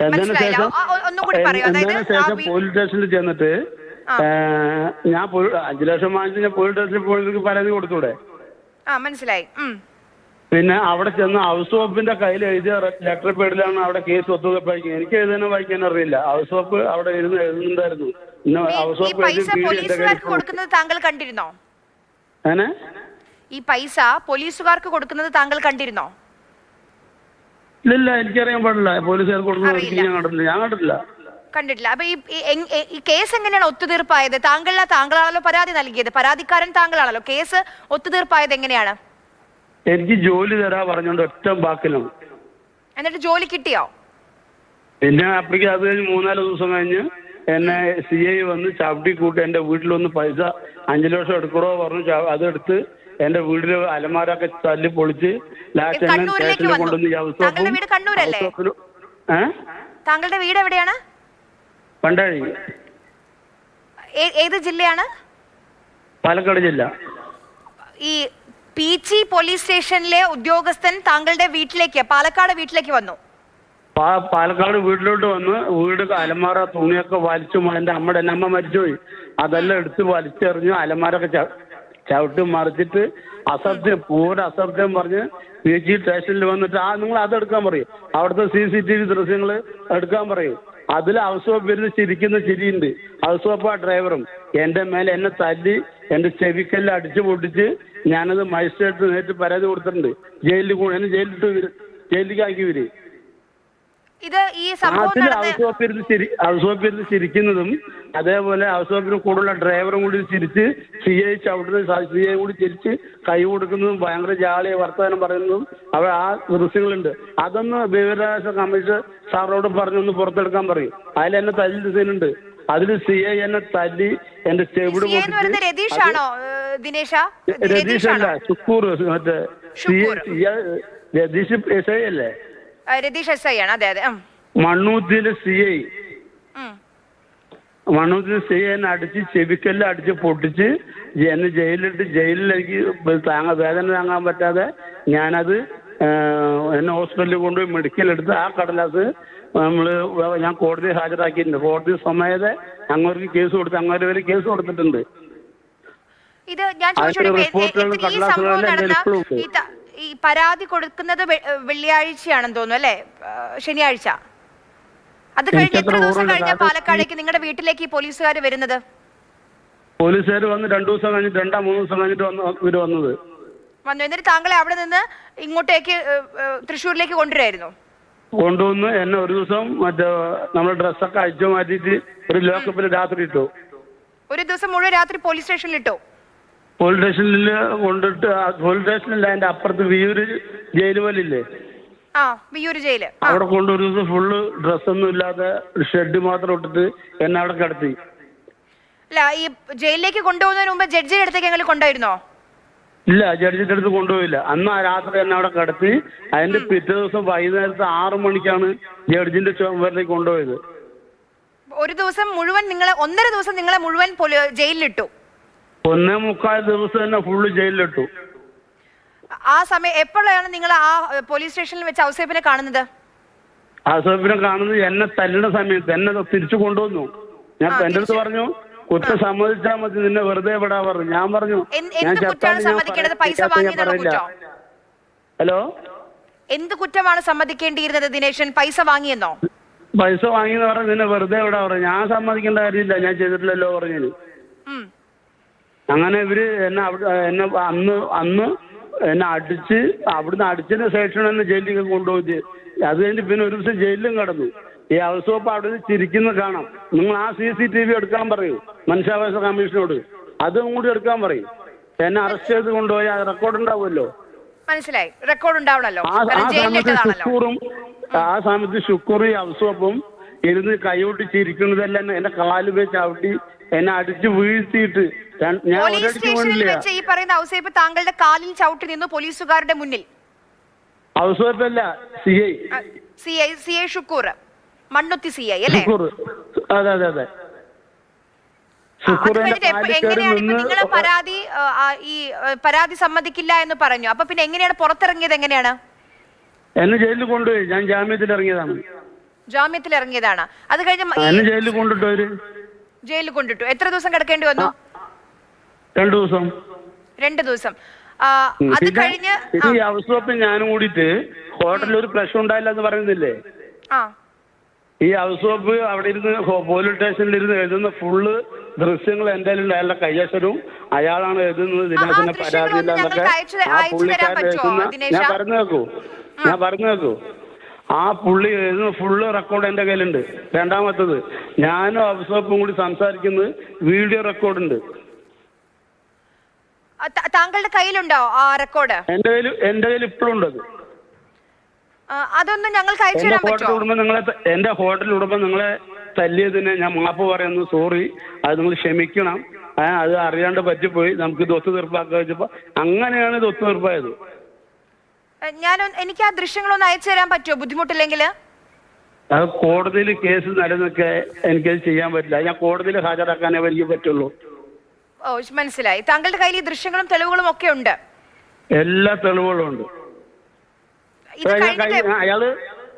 എന്നതിന് ശേഷം പോലീസ് സ്റ്റേഷനിൽ ചെന്നിട്ട് ഞാൻ 5 ലക്ഷം വാങ്ങിച്ച് ഞാൻ പോലീസ് സ്റ്റേഷനിൽ പോയി പരാതി കൊടുത്തൂടെ? മനസ്സിലായി. പിന്നെ അവിടെ ചെന്ന് ഹൗസ് വകുപ്പിന്റെ കയ്യിൽ എഴുതിയ ലെറ്റർ പേഡിലാണ് അവിടെ കേസ് ഒത്തുകപ്പായിരിക്കും. എനിക്ക് എഴുതാനും വായിക്കാൻ അറിയില്ല. ഹൗസ് വകുപ്പ് അവിടെ എഴുതുന്നുണ്ടായിരുന്നു. പിന്നെ ഹൗസ് ഈ വകുപ്പ് പൈസ പോലീസുകാർക്ക് കൊടുക്കുന്നത് താങ്കൾ കണ്ടിരുന്നോ? അങ്ങനെ ഈ പൈസ പോലീസുകാർക്ക് കൊടുക്കുന്നത് താങ്കൾ കണ്ടിരുന്നോ? ഇല്ല, എനിക്കറിയാൻ പാടില്ല. പോലീസുകാർക്ക് കൊടുക്കുന്നത് ഞാൻ കണ്ടിട്ടില്ല. കണ്ടിട്ടില്ല. അപ്പൊ ഈ കേസ് എങ്ങനെയാണ് ഒത്തുതീർപ്പായത്? താങ്കളാണല്ലോ പരാതി നൽകിയത്, പരാതിക്കാരൻ താങ്കളാണല്ലോ. കേസ് ഒത്തുതീർപ്പായത് എങ്ങനെയാണ്? എനിക്ക് ജോലി തരാ പറഞ്ഞോണ്ട് ഒറ്റ ബാക്കിലാണ്. എന്നിട്ട് ജോലി കിട്ടിയോ? പിന്നെ അപ്പോഴേക്ക് അത് കഴിഞ്ഞ് 3-4 ദിവസം കഴിഞ്ഞ് എന്നെ CI വന്ന് ചവിട്ടി കൂട്ടി എന്റെ വീട്ടിൽ വന്ന് പൈസ 5 ലക്ഷം എടുക്കണോ പറഞ്ഞു. അതെടുത്ത് എന്റെ വീട്ടില് അലമാരൊക്കെ തല്ലി പൊളിച്ച് ലാസ്റ്റ് കണ്ണൂരിലേക്ക് വന്നു. താങ്കളുടെ വീട് കണ്ണൂരല്ലേ? താങ്കളുടെ വീട് എവിടെയാണ്? പണ്ടാഴി. ഏത് ജില്ലയാണ്? പാലക്കാട് ജില്ല. ഈ പീച്ചി പോലീസ് സ്റ്റേഷനിലെ ഉദ്യോഗസ്ഥൻ താങ്കളുടെ വീട്ടിലേക്ക്, പാലക്കാട് വീട്ടിലേക്ക് വന്നു. പാലക്കാട് വീട്ടിലോട്ട് വന്ന് വീട് അലമാര തുണിയൊക്കെ വലിച്ചു. എന്റെ അമ്മ മരിച്ചുപോയി. അതെല്ലാം എടുത്ത് വലിച്ചെറിഞ്ഞു. അലമാരൊക്കെ ചവിട്ടി മറിച്ചിട്ട് അസത്യം പറഞ്ഞ് പീച്ചി സ്റ്റേഷനിൽ വന്നിട്ട് നിങ്ങൾ അതെടുക്കാൻ പറയും. അവിടുത്തെ CCTV ദൃശ്യങ്ങൾ എടുക്കാൻ പറയും. അതിൽ ഹൗസ് വകുപ്പ് ഇരുന്ന് ചിരിക്കുന്ന ചിരിയുണ്ട്. ഹൗസ് വകുപ്പ് ആ ഡ്രൈവറും എന്റെ മേലെ എന്നെ തല്ലി എന്റെ ചെവിക്കെല്ലാം അടിച്ചു പൊട്ടിച്ച് ഞാനത് മജിസ്ട്രേറ്റ് നേരിട്ട് പരാതി കൊടുത്തിട്ടുണ്ട്. എന്നെ ജയിലിലേക്ക് ആക്കി വരും. ഇത് ഈ സംഭവം ഹൗസ് വകുപ്പ് ഇരുന്ന് ചിരിക്കുന്നതും അതേപോലെ ഹൗസ് വകുപ്പിന് കൂടുള്ള ഡ്രൈവറും കൂടി ചിരിച്ച് CI ചവിട്ടുന്നത്, CI കൂടി ചിരിച്ച് കൈ കൊടുക്കുന്നതും ഭയങ്കര ജാളിയ വർത്തമാനം പറയുന്നതും ആ ദൃശ്യങ്ങളുണ്ട്. അതൊന്ന് വിവരാവകാശ കമ്മീഷൻ സാറോട് പറഞ്ഞൊന്ന് പുറത്തെടുക്കാൻ പറയും. അതിൽ എന്നെ തല്ലി സീനുണ്ട്. അതിൽ CI എന്നെ തല്ലി എന്റെ ചെവിട് പൊട്ടിച്ച്. രതീഷല്ല, ഷുക്കൂർ. മറ്റേ രതീഷ് SI അല്ലേ? രതീഷ് SI ആണ്. അതെ അതെ. മണ്ണൂത്തിയിലെ CI എന്നെ അടിച്ച് ചെവിക്കെല്ലാം അടിച്ച് പൊട്ടിച്ച് എന്നെ ജയിലിലേക്ക് വേദന താങ്ങാൻ പറ്റാതെ ഞാനത് എന്നെ ഹോസ്പിറ്റലിൽ കൊണ്ടുപോയി മെഡിക്കൽ എടുത്ത് ആ കടലാസ് ഞാൻ കോടതിയിൽ ഹാജരാക്കിയിട്ടുണ്ട്. കോടതി സമയത്ത് അങ്ങോട്ട് കേസ് കൊടുത്ത് അങ്ങോട്ട് വരെ കേസ് കൊടുത്തിട്ടുണ്ട്. ഇത് ഞാൻ ഈ പരാതി കൊടുക്കുന്നത് വെള്ളിയാഴ്ചയാണെന്ന് തോന്നുന്നു അല്ലേ? ശനിയാഴ്ച. അത് കഴിഞ്ഞ് എത്ര ദിവസം കഴിഞ്ഞ പാലക്കാടേക്ക് നിങ്ങളുടെ വീട്ടിലേക്ക് ഈ പോലീസുകാർ വരുന്നത്? പോലീസുകാർ വന്ന് 2 ദിവസം കഴിഞ്ഞിട്ട് 2-3 ദിവസം കഴിഞ്ഞിട്ട് ഇവര് വന്നു. എന്നിട്ട് താങ്കളെ അവിടെ നിന്ന് ഇങ്ങോട്ടേക്ക് തൃശ്ശൂരിലേക്ക് കൊണ്ടുവന്ന് എന്നെ ഒരു ദിവസം മറ്റേ നമ്മുടെ ഡ്രസ്സൊക്കെ അഴിച്ചു മാറ്റിയിട്ട് ഒരു ലോക്കപ്പിൽ രാത്രി ഇട്ടു. ഒരു ദിവസം മുഴുവൻ രാത്രി പോലീസ് സ്റ്റേഷനിൽ ഇട്ടു. പോലീസ് സ്റ്റേഷനിൽ കൊണ്ടിട്ട് പോലീസ് സ്റ്റേഷനില്ല, അതിന്റെ അപ്പുറത്ത് വിയൂര് ജയില് പോലില്ലേ, വിയൂര് ജയില്, അവിടെ കൊണ്ടൊരു ദിവസം ഫുള്ള് ഡ്രസ്സൊന്നും ഇല്ലാതെ ഷെഡ് മാത്രം ഇട്ടിട്ട് എന്നെ അവിടെ കിടത്തി. അല്ല, ഈ ജയിലിലേക്ക് കൊണ്ടുപോകുന്നതിന് മുമ്പ് ജഡ്ജിയുടെ അടുത്തേക്ക് എങ്ങനെ കൊണ്ടുപോയിരുന്നോ? ഇല്ല, ജഡ്ജിന്റെ അടുത്ത് കൊണ്ടുപോയില്ല. അന്ന് ആ രാത്രി എന്നെ അവിടെ കിടത്തി. അതിന്റെ പിറ്റേ ദിവസം വൈകുന്നേരത്തെ 6 മണിക്കാണ് ജഡ്ജിന്റെ ചുമതലയിലേക്ക് കൊണ്ടുപോയത്. ഒരു ദിവസം മുഴുവൻ 1.5 ദിവസം നിങ്ങളെ മുഴുവൻ ജയിലിലിട്ടു. 1.25 ദിവസം തന്നെ ഫുള്ള് ജയിലിലിട്ടു. ആ സമയം എപ്പോഴാണ് നിങ്ങൾ ആ പോലീസ് സ്റ്റേഷനിൽ വെച്ച് ഔസേപ്പിനെ കാണുന്നത്? ഔസേപ്പിനെ കാണുന്നത് എന്നെ തല്ലുന്ന സമയത്ത് എന്നെ തിരിച്ചു കൊണ്ടുവന്നു. ഞാൻ എന്റെ അടുത്ത് പറഞ്ഞു, കുറ്റം സമ്മതിച്ചാൽ മതി, നിന്നെ വെറുതെ വിടാ പറഞ്ഞു. ഞാൻ പറഞ്ഞു ഹലോ, എന്ത് കുറ്റമാണ് സമ്മതിക്കേണ്ടിയിരുന്നത് ദിനേശൻ? പൈസ വാങ്ങിയെന്നോ? പൈസ വാങ്ങിയെന്ന് പറഞ്ഞു നിന്നെ വെറുതെ വിടാ പറഞ്ഞു. ഞാൻ സമ്മതിക്കേണ്ട കാര്യമില്ല, ഞാൻ ചെയ്തിട്ടില്ലല്ലോ പറഞ്ഞു. അങ്ങനെ ഇവര് എന്നെ അന്ന് എന്നെ അടിച്ച് അവിടുന്ന് അടിച്ചതിന് ശേഷം എന്നെ ജയിലിലേക്ക് കൊണ്ടുപോയി. അത് കഴിഞ്ഞ് പിന്നെ ഒരു ദിവസം ജയിലിലും കിടന്നു. ഈ ഹൗസ് വകുപ്പ് അവിടെ നിന്ന് ചിരിക്കുന്നത് കാണാം. നിങ്ങൾ ആ CCTV എടുക്കാൻ പറയൂ മനുഷ്യാവകാശ കമ്മീഷനോട്, അതും കൂടി എടുക്കാൻ പറയും. എന്നെ അറസ്റ്റ് ചെയ്ത് കൊണ്ടുപോയി റെക്കോർഡ് ഉണ്ടാവുമല്ലോ. മനസ്സിലായി, റെക്കോർഡ് ഉണ്ടാവണല്ലോ. ആ സമയത്ത് ഷുക്കൂർ ഹൗസ് വകുപ്പും ഇരുന്ന് കൈകൊട്ടി ചിരിക്കുന്നതെല്ലാം എന്റെ കാല് വെച്ച് ചവിട്ടി എന്നെ അടിച്ച് വീഴ്ത്തിയിട്ട് ഞാൻ ഈ പറയുന്ന ഔസേപ്പ് താങ്കളുടെ കാലിൽ ചവിട്ടി നിന്നു പോലീസുകാരുടെ മുന്നിൽ. ഹൗസ് വകുപ്പല്ല, CI ഷുക്കൂർ, മണ്ണുത്തി CI അല്ലേ? അതെ അതെ അതെ. എങ്ങനെയാണ് നിങ്ങളെ പരാതി സമ്മതിക്കില്ല എന്ന് പറഞ്ഞു? അപ്പൊ പിന്നെ എങ്ങനെയാണ് പുറത്തിറങ്ങിയത്? എങ്ങനെയാണ്? എന്നെ ജയിലിൽ കൊണ്ടുപോയി. ഞാൻ ജാമ്യത്തിൽ ഇറങ്ങിയതാണ്. ജാമ്യത്തിൽ ഇറങ്ങിയതാണ്. അത് കഴിഞ്ഞ് ജയിലിൽ കൊണ്ടിട്ടു. ജയിലിൽ കൊണ്ടിട്ടു. എത്ര ദിവസം കിടക്കേണ്ടി വന്നു? 2 ദിവസം. 2 ദിവസം. അത് കഴിഞ്ഞ് ഇത് ഈ ഹൗസ് വകുപ്പ് ഞാനും കൂടിയിട്ട് ഹോട്ടലിൽ ഒരു പ്രശ്നം ഉണ്ടായില്ല എന്ന് പറയുന്നില്ലേ? ഈ ഹൗസ് വകുപ്പ് അവിടെ ഇരുന്ന് പോലീസ് സ്റ്റേഷനിൽ ഇരുന്ന് എഴുതുന്ന ഫുള്ള് ദൃശ്യങ്ങൾ എന്റെ അയാളുടെ കൈവശവും അയാളാണ് എഴുതുന്നത്. ദിനേശന്റെ പരാതിയില്ല എന്നൊക്കെ ആ പുള്ളിക്കാരൻ എഴുതുന്ന ഞാൻ പറഞ്ഞു കേൾക്കൂ ആ പുള്ളി എഴുതുന്ന ഫുള്ള് റെക്കോർഡ് എന്റെ കയ്യിലുണ്ട്. രണ്ടാമത്തത് ഞാനും ഹൗസ് വകുപ്പും കൂടി സംസാരിക്കുന്നത് വീഡിയോ റെക്കോർഡുണ്ട്. താങ്കളുടെ കയ്യിലുണ്ടോ ആ റെക്കോർഡ്? എന്റെ കയ്യിൽ ഇപ്പോഴും ഉണ്ട്. അതൊന്നും ഞങ്ങൾക്ക് അയച്ചു തരാൻ പറ്റുമോ? എന്റെ ഹോട്ടൽ ഉടമ നിങ്ങളെ തല്ലിയതിന് ഞാൻ മാപ്പ് പറയുന്നു, സോറി, അത് നിങ്ങൾ ക്ഷമിക്കണം. അത് അറിയാണ്ട് പറ്റിപ്പോയി, നമുക്ക് ഇത് ഒത്തുതീർപ്പാക്കാൻ വെച്ചപ്പോ അങ്ങനെയാണ് ഇത് ഒത്തുതീർപ്പായത്. എനിക്ക് ആ ദൃശ്യങ്ങളൊന്ന് അയച്ചു തരാൻ പറ്റുമോ, ബുദ്ധിമുട്ടില്ലെങ്കിൽ? അത് കോടതിയിൽ കേസ് നിലനിൽക്കെ എനിക്കത് ചെയ്യാൻ പറ്റില്ല. ഞാൻ കോടതിയിൽ ഹാജരാക്കാനേ എനിക്ക് പറ്റുള്ളൂ. ഓ, മനസ്സിലായി. താങ്കളുടെ കയ്യിൽ ഈ ദൃശ്യങ്ങളും തെളിവുകളും ഒക്കെ ഉണ്ട്? എല്ലാ തെളിവുകളും ഉണ്ട്.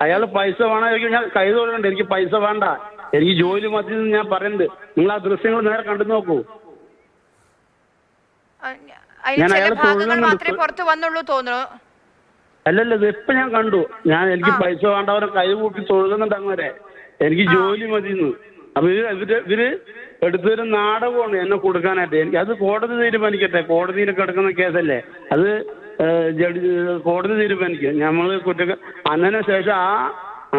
അയാള് പൈസ വേണമെങ്കിൽ ഞാൻ കൈ തൊഴുന്നുണ്ട്. എനിക്ക് പൈസ വേണ്ട, എനിക്ക് ജോലി മതി ഞാൻ പറയുന്നുണ്ട്. നിങ്ങൾ ആ ദൃശ്യങ്ങൾ നേരെ കണ്ടു നോക്കൂ. മാത്രമേ പുറത്ത് വന്നുള്ളൂ തോന്നുന്നു. അല്ലല്ല, ഇത് ഇപ്പൊ ഞാൻ കണ്ടു. എനിക്ക് പൈസ വേണ്ട, അവരെ കൈ കൂട്ടി തൊഴുകുന്നുണ്ട് അങ്ങനെ. എനിക്ക് ജോലി മതിന്ന്. അപ്പൊ ഇവര് എടുത്തൊരു നാടകമാണ് എന്നെ കൊടുക്കാനായിട്ട്. എനിക്ക് അത് കോടതി തീരുമാനിക്കട്ടെ. കോടതിയിൽ കിടക്കുന്ന കേസല്ലേ അത്, കോടതി തീരുമാനിക്കും. നമ്മള് അന്നതിന് ശേഷം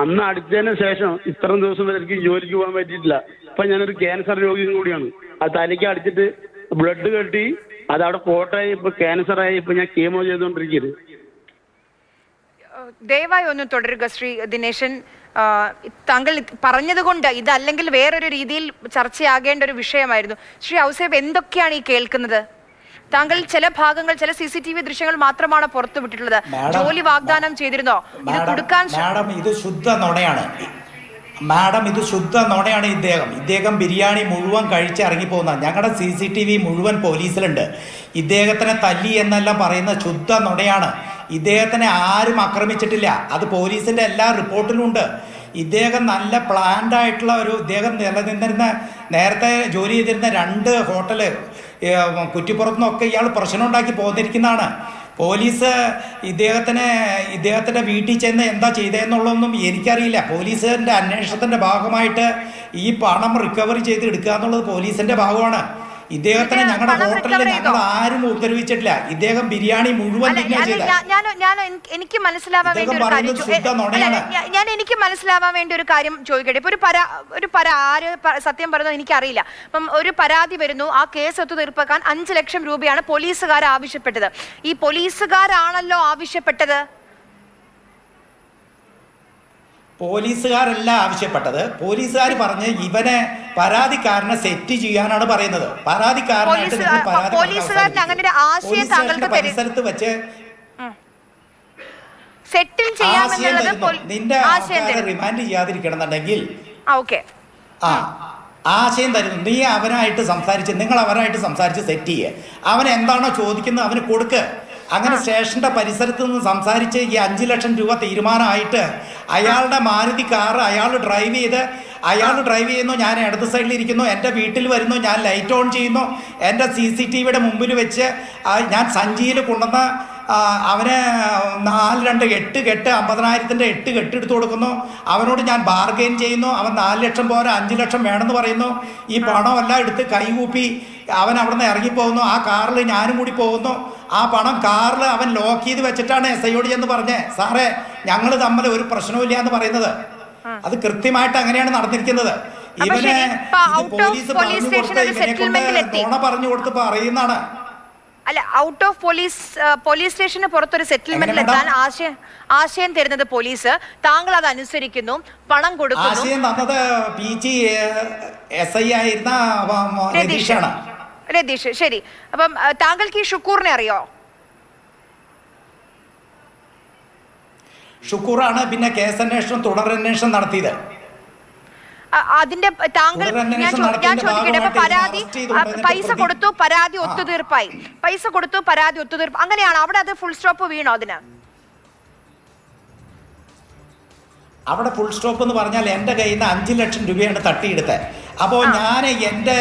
അന്ന് അടിച്ചതിന് ശേഷം ഇത്രയും ദിവസം വരെ എനിക്ക് ജോലിക്ക് പോകാൻ പറ്റിയിട്ടില്ല. ഇപ്പൊ ഞാനൊരു ക്യാൻസർ രോഗിയും കൂടിയാണ്. അത് തലയ്ക്ക് അടിച്ചിട്ട് ബ്ലഡ് കെട്ടി അതവിടെ കോട്ടായി, ഇപ്പൊ ക്യാൻസറായി. ഇപ്പൊ ഞാൻ കീമോ ചെയ്തുകൊണ്ടിരിക്കുന്നത്. ദയവായി ഒന്ന് തുടരുക ശ്രീ ദിനേശൻ. താങ്കൾ പറഞ്ഞതുകൊണ്ട് ഇതല്ലെങ്കിൽ വേറൊരു രീതിയിൽ ചർച്ചയാകേണ്ട ഒരു വിഷയമായിരുന്നു. ശ്രീ ഔസേബ്, എന്തൊക്കെയാണ് ഈ കേൾക്കുന്നത്? താങ്കൾ ചില ഭാഗങ്ങൾ, ചില CCTV ദൃശ്യങ്ങൾ മാത്രമാണ് പുറത്തു വിട്ടിട്ടുള്ളത്. ജോലി വാഗ്ദാനം ചെയ്തിരുന്നോ? ഇത് കൊടുക്കാൻ ഇത് ശുദ്ധ നുണയാണ് മാഡം, ഇത് ശുദ്ധ നുണയാണ്. ഇദ്ദേഹം ബിരിയാണി മുഴുവൻ കഴിച്ച് ഇറങ്ങിപ്പോകുന്ന ഞങ്ങളുടെ CCTV മുഴുവൻ പോലീസിലുണ്ട്. ഇദ്ദേഹത്തിനെ തല്ലി എന്നെല്ലാം പറയുന്ന ശുദ്ധ നുണയാണ്. ഇദ്ദേഹത്തിനെ ആരും ആക്രമിച്ചിട്ടില്ല. അത് പോലീസിന്റെ എല്ലാ റിപ്പോർട്ടിലും ഉണ്ട്. ഇദ്ദേഹം നല്ല പ്ലാൻഡ് ആയിട്ടുള്ള ഇദ്ദേഹം നിലനിന്നിരുന്ന, നേരത്തെ ജോലി ചെയ്തിരുന്ന 2 ഹോട്ടല് കുറ്റിപ്പുറത്തു നിന്നൊക്കെ ഇയാൾ പ്രശ്നം ഉണ്ടാക്കി പോന്നിരിക്കുന്നതാണ്. പോലീസ് ഇദ്ദേഹത്തിൻ്റെ വീട്ടിൽ ചെന്ന് എന്താ ചെയ്തതെന്നുള്ളതൊന്നും എനിക്കറിയില്ല. പോലീസിൻ്റെ അന്വേഷണത്തിൻ്റെ ഭാഗമായിട്ട് ഈ പണം റിക്കവറി ചെയ്ത് എടുക്കുക എന്നുള്ളത് പോലീസിൻ്റെ ഭാഗമാണ്. ഇദ്ദേഹത്തിന് ഞങ്ങളുടെ ഹോട്ടലിൽ ഞങ്ങൾ ആരും ഉപദ്രവിച്ചിട്ടില്ല. ഇദ്ദേഹം ബിരിയാണി മുഴുവൻ എനിക്ക് മനസ്സിലാവാൻ വേണ്ടി ഒരു കാര്യം എനിക്ക് മനസ്സിലാവാൻ വേണ്ടി ഒരു കാര്യം ചോദിക്കട്ടെ. ഇപ്പൊ ആര് സത്യം പറയുന്നത് എനിക്കറിയില്ല. അപ്പം ഒരു പരാതി വരുന്നു, ആ കേസ് ഒത്തുതീർപ്പാക്കാൻ 5 ലക്ഷം രൂപയാണ് പോലീസുകാർ ആവശ്യപ്പെട്ടത്. ഈ പോലീസുകാരാണല്ലോ ആവശ്യപ്പെട്ടത്. പോലീസുകാരല്ല ആവശ്യപ്പെട്ടത്. പോലീസുകാർ പറഞ്ഞ് ഇവനെ പരാതിക്കാരനെ സെറ്റ് ചെയ്യാനാണ് പറയുന്നത്. പോലീസുകാരന് അങ്ങനെ ഒരു ആശയം താങ്കൾക്ക് പരിസരത്ത് വെച്ച് സെറ്റിൽ ചെയ്യാമെന്നുള്ളത് നിന്റെ റിമാൻഡ് ചെയ്യാതിരിക്കണമെന്നുണ്ടെങ്കിൽ ആശയം തരുന്നു. നീ അവനായിട്ട് സംസാരിച്ച്, നിങ്ങൾ അവനായിട്ട് സംസാരിച്ച് സെറ്റ് ചെയ്യുക. അവൻ എന്താണോ ചോദിക്കുന്നത് അവന് കൊടുക്ക്. അങ്ങനെ സ്റ്റേഷന്റെ പരിസരത്ത് നിന്ന് സംസാരിച്ച് ഈ 5 ലക്ഷം രൂപ തീരുമാനമായിട്ട് അയാളുടെ മാരുതി കാറ് അയാൾ ഡ്രൈവ് ചെയ്യുന്നു, ഞാൻ ഇടത് സൈഡിൽ ഇരിക്കുന്നു, എൻ്റെ വീട്ടിൽ വരുന്നു, ഞാൻ ലൈറ്റ് ഓൺ ചെയ്യുന്നു, എൻ്റെ CCTVയുടെ മുമ്പിൽ വെച്ച് ഞാൻ സഞ്ചിയിൽ കൊണ്ടുവന്ന് അവന് 4-2 8 കെട്ട് 50,000-ൻ്റെ 8 കെട്ടെടുത്ത് കൊടുക്കുന്നു. അവനോട് ഞാൻ ബാർഗെയിൻ ചെയ്യുന്നു. അവൻ 4 ലക്ഷം പോരാ 5 ലക്ഷം വേണമെന്ന് പറയുന്നു. ഈ പണമെല്ലാം എടുത്ത് കൈകൂപ്പി അവൻ അവിടെ നിന്ന് ഇറങ്ങിപ്പോകുന്നു. ആ കാറിൽ ഞാനും കൂടി പോകുന്നു. ആ പണം കാറിൽ അവൻ ലോക്ക് ചെയ്ത് വെച്ചിട്ടാണ് SIയോട് ചെന്ന് പറഞ്ഞേ, സാറേ ഞങ്ങൾ തമ്മിൽ ഒരു പ്രശ്നമില്ല എന്ന് പറയുന്നത്. അത് കൃത്യമായിട്ട് അങ്ങനെയാണ് നടന്നിരിക്കുന്നത്. ഇവനെ പോലീസ് പറഞ്ഞു കൊടുത്ത് പറയുന്നതാണ്. അല്ല, ഔട്ട് ഓഫ് പോലീസ് സ്റ്റേഷന് പുറത്തൊരു സെറ്റിൽമെന്റിൽ എത്താൻ ആശയം തരുന്നത് പോലീസ്, താങ്കൾ അത് അനുസരിക്കുന്നു, പണം കൊടുക്കുന്നു. ആശയം തന്നത് PG SI ആയിരുന്ന രതീഷ്. ശരി, അപ്പം താങ്കൾക്ക് ഈ ഷുക്കൂറിനെ അറിയോ? ഷുക്കൂറാണ് പിന്നെ കേസന്വേഷണം തുടരന്വേഷണം നടത്തിയത്. അതിന്റെ താങ്കൾ ഞാൻ ചോദിക്കട്ടെ, ഇപ്പൊ പരാതി പൈസ കൊടുത്തു, പരാതി ഒത്തുതീർപ്പായി, അങ്ങനെയാണ് അവിടെ അത് ഫുൾ സ്റ്റോപ്പ് വീണോ? അവിടെ ഫുൾ സ്റ്റോപ്പ് എന്ന് പറഞ്ഞാൽ എൻ്റെ കയ്യിൽ നിന്ന് 5 ലക്ഷം രൂപയാണ് തട്ടിയെടുത്തത്. അപ്പോൾ ഞാൻ എൻ്റെ